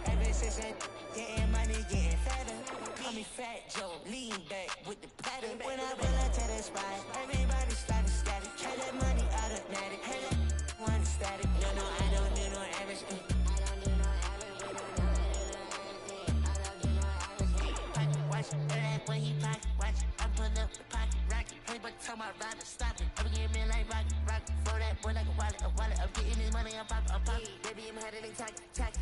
Ever since I getting money, getting fatter. Call me Fat Joe, lean back with the pattern. When I pull up to the spot, everybody started static. Try that money automatic. Hey, that one static. No, I don't do no average. Watch, when he pocket, watch, I'm putting up the pocket, rocket. Hey, but tell my rider, stop it. I'm getting me like rock, for that boy like a wallet. I'm getting this money, I'm pocket, baby, I'm heading in tacky.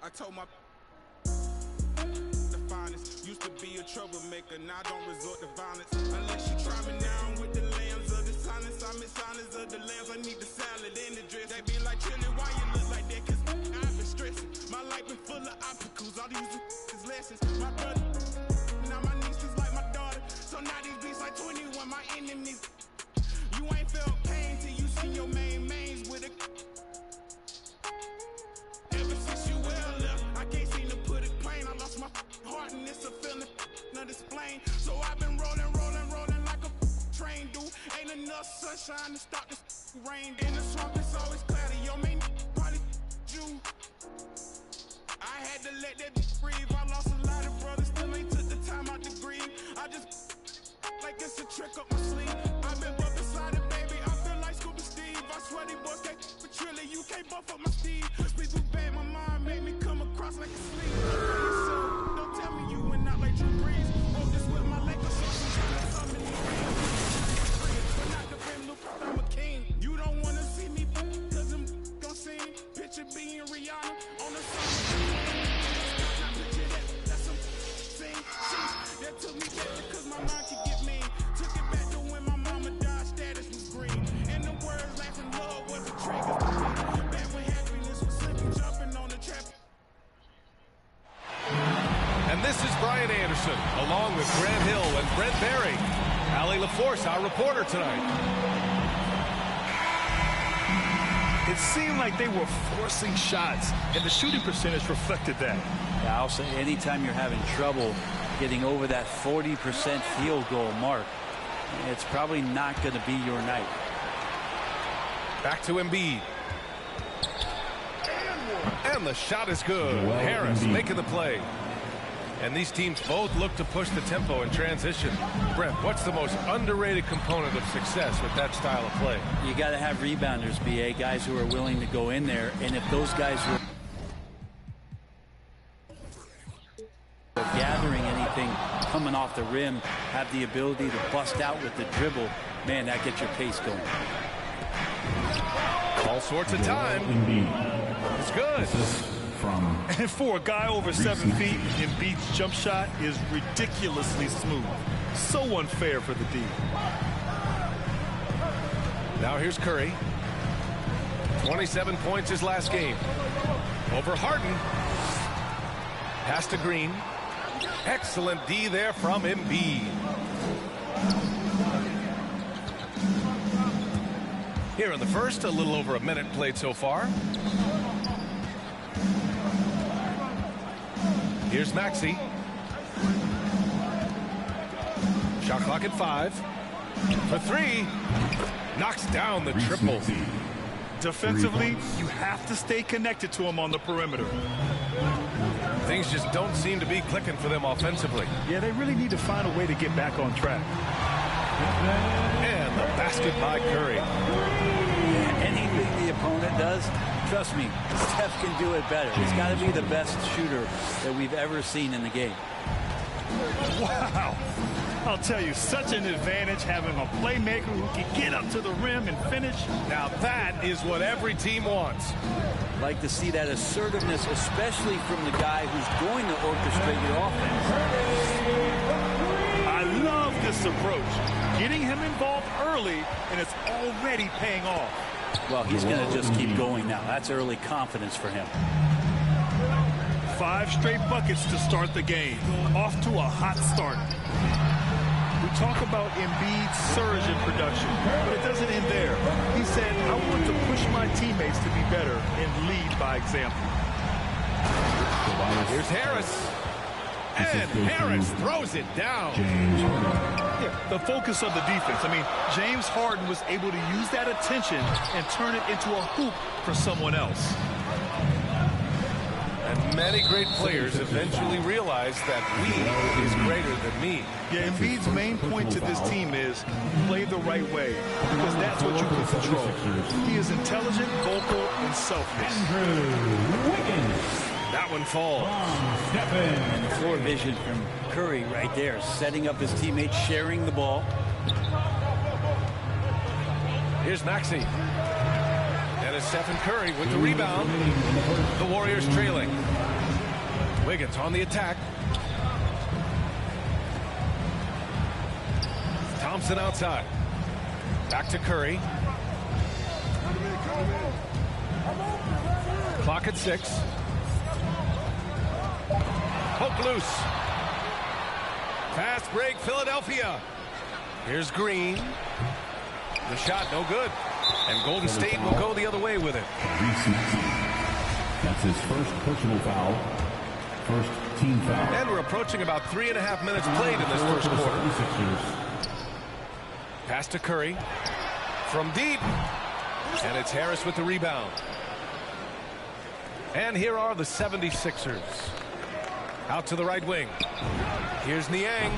I told my the finest used to be a troublemaker, now don't resort to violence unless you try me now with the lambs of the silence. I'm in silence of the lambs. I need the salad and the dress. They be like, Chili, why you look like that? Cause I've been stressing. My life been full of obstacles. All these is lessons. My brother, now my niece is like my daughter. So now these beats like 21, my enemies. You ain't felt pain till you see your mains with a. I can't seem to put it plain. I lost my heart and it's a feeling not explain. So I've been rolling like a train, dude. Ain't enough sunshine to stop this rain. In the swamp it's always cloudy. Yo, man, probably you. I had to let that breathe. I lost a lot of brothers, still ain't took the time out to grieve. I just like it's a trick up my sleeve. I've been bumping beside it, baby. I feel like Scuba Steve. I swear these boys can't patrol it. You can't buff up my Steve. Speak too bad, my mind made me come across like a sleeve. So don't tell me you went out like Drew Brees. Oh, this with my Lakers. Something but not the Brim Loop. I'm a king. You don't wanna see me cause I'm gonna sing. Picture being Rihanna on the song. Not picture that's some sing. That took me back because my mind could get mean. Took it back to when my mama died, status was green. And the words laughing love was a trigger. Back when happiness was slipping, jumping on the trap. And this is Brian Anderson, along with Grant Hill and Brent Barry. Allie LaForce, our reporter tonight. It seemed like they were forcing shots, and the shooting percentage reflected that. Yeah, I'll say anytime you're having trouble getting over that 40% field goal mark, it's probably not going to be your night. Back to Embiid. And the shot is good. Harris making the play. And these teams both look to push the tempo in transition. Brent, what's the most underrated component of success with that style of play? You got to have rebounders, BA, guys who are willing to go in there. And if those guys were gathering anything coming off the rim, have the ability to bust out with the dribble, man, that gets your pace going. All sorts of time. It's good. And for a guy over 7 feet, Embiid's jump shot is ridiculously smooth. So unfair for the D. Now here's Curry. 27 points his last game. Over Harden. Pass to Green. Excellent D there from Embiid. Here in the first, a little over a minute played so far. Here's Maxey. Shot clock at 5. For 3. Knocks down the triple. Defensively, you have to stay connected to him on the perimeter. Things just don't seem to be clicking for them offensively. Yeah, they really need to find a way to get back on track. And the basket by Curry. Anything the opponent does, trust me, Steph can do it better. He's got to be the best shooter that we've ever seen in the game. Wow. I'll tell you, such an advantage having a playmaker who can get up to the rim and finish. Now that is what every team wants. Like to see that assertiveness, especially from the guy who's going to orchestrate your offense. I love this approach. Getting him involved early, and it's already paying off. Well, he's going to just keep going now. That's early confidence for him. 5 straight buckets to start the game. Off to a hot start. We talk about Embiid's surge in production, but it doesn't end there. He said, I want to push my teammates to be better and lead by example. Here's Harris. And Harris throws it down. Yeah, the focus of the defense. I mean, James Harden was able to use that attention and turn it into a hoop for someone else. And many great players eventually realize that we is greater than me. Yeah, Embiid's main point to this team is play the right way, because that's what you can control. He is intelligent, vocal, and selfless. That one falls. And the floor vision from Curry right there, setting up his teammates, sharing the ball. Here's Maxey. And it's Stephen Curry with the rebound. The Warriors trailing. Wiggins on the attack. Thompson outside. Back to Curry. Clock at 6. Hook loose. Fast break, Philadelphia. Here's Green. The shot no good. And Golden State will go the other way with it. That's his first personal foul. First team foul. And we're approaching about 3.5 minutes played in this first quarter. Pass to Curry. From deep. And it's Harris with the rebound. And here are the 76ers. Out to the right wing. Here's Niang.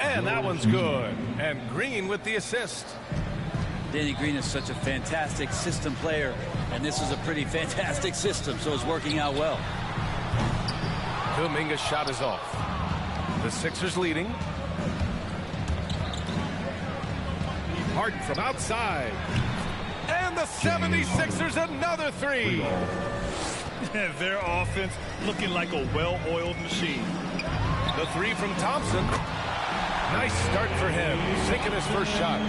And that one's good. And Green with the assist. Danny Green is such a fantastic system player, and this is a pretty fantastic system, so it's working out well. Kuminga's shot is off. The Sixers leading. Harden from outside. And the 76ers another 3. Their offense looking like a well-oiled machine. The 3 from Thompson. Nice start for him. Sinking his first shot.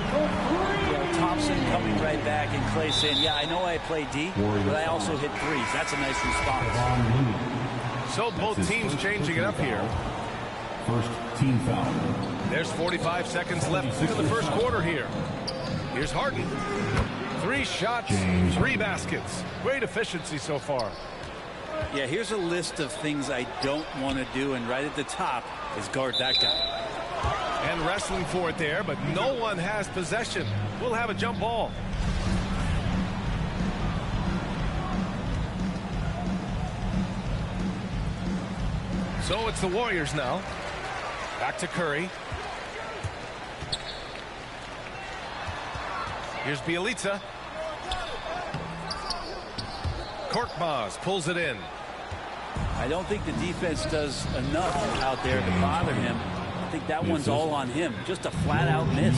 Thompson coming right back, and Clay saying, yeah, I know I play D, but I also hit 3s. That's a nice response. So both teams changing it up here. First team foul. There's 45 seconds left in the first quarter here. Here's Harden. 3 shots, 3 baskets. Great efficiency so far. Yeah, here's a list of things I don't want to do, and right at the top is guard that guy. And wrestling for it there, but no one has possession. We'll have a jump ball. So it's the Warriors now. Back to Curry. Here's Bielitsa. Korkmaz pulls it in. I don't think the defense does enough out there to bother him. I think that one's all on him. Just a flat-out miss.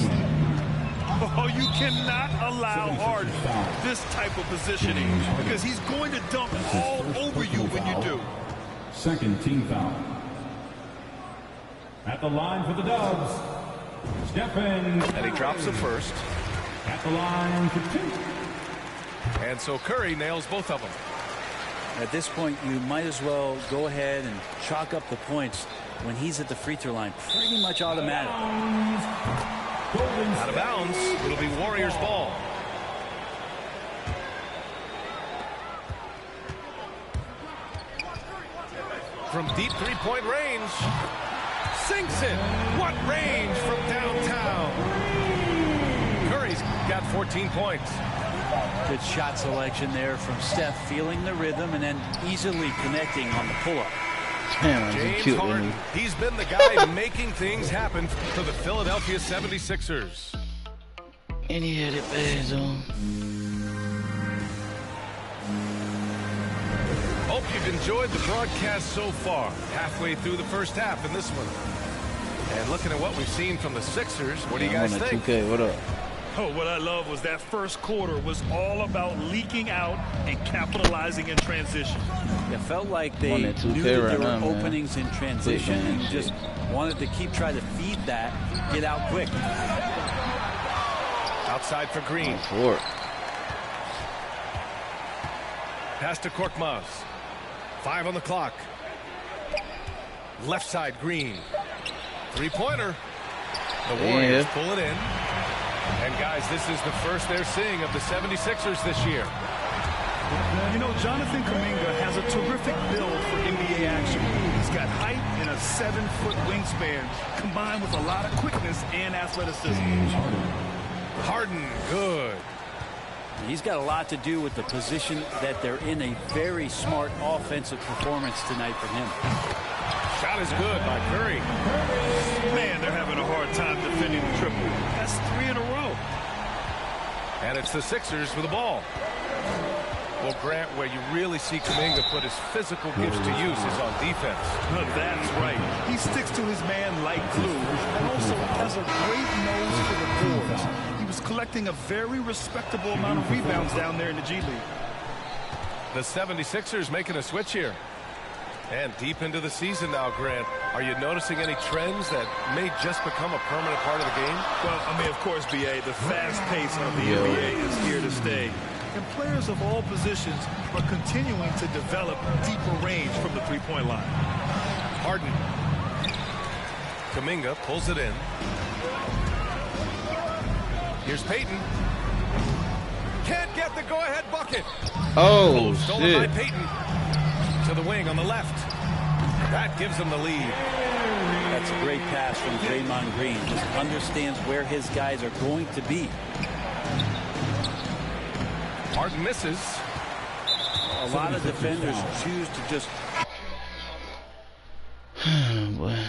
Oh, you cannot allow Harden this type of positioning because he's going to dump all over you when you do. Second team foul. At the line for the Dubs, Stephen. And he drops the first. At the line for 2. And so Curry nails both of them. At this point, you might as well go ahead and chalk up the points when he's at the free throw line. Pretty much automatic. Out of bounds. It'll be Warriors ball. From deep three-point range. Sinks it. What range from downtown. Curry's got 14 points. Good shot selection there from Steph, feeling the rhythm and then easily connecting on the pull-up. James Harden, he's been the guy making things happen for the Philadelphia 76ers. And he had it bad on. Hope you've enjoyed the broadcast so far. Halfway through the first half in this one. And looking at what we've seen from the Sixers, what do you guys think? 2K, what up? Oh, what I love was that first quarter was all about leaking out and capitalizing in transition. It felt like they knew that there were openings in transition and just wanted to keep trying to feed that, get out quick. Outside for Green. Pass to Korkmaz. 5 on the clock. Left side, Green. Three-pointer. The Warriors pull it in. And, guys, this is the first they're seeing of the 76ers this year. You know, Jonathan Kuminga has a terrific build for NBA action. He's got height and a 7-foot wingspan, combined with a lot of quickness and athleticism. Harden, good. He's got a lot to do with the position that they're in. A very smart offensive performance tonight from him. Shot is good by Curry. Man, they're having a hard time defending the triple. That's 3 in a row. And it's the Sixers with the ball. Well, Grant, where you really see Kuminga put his physical gifts to use is on defense. That's right. He sticks to his man like glue and also has a great nose for the boards. He was collecting a very respectable amount of rebounds down there in the G League. The 76ers making a switch here. And deep into the season now, Grant, are you noticing any trends that may just become a permanent part of the game? Well, I mean, of course, B.A., the fast pace of the NBA is here to stay. And players of all positions are continuing to develop deeper range from the three-point line. Harden. Kuminga pulls it in. Here's Payton. Can't get the go-ahead bucket. Oh, stolen by Payton. To the wing on the left. That gives them the lead. That's a great pass from Draymond Green. Just understands where his guys are going to be. Harden misses. A lot of defenders choose to just... Boy.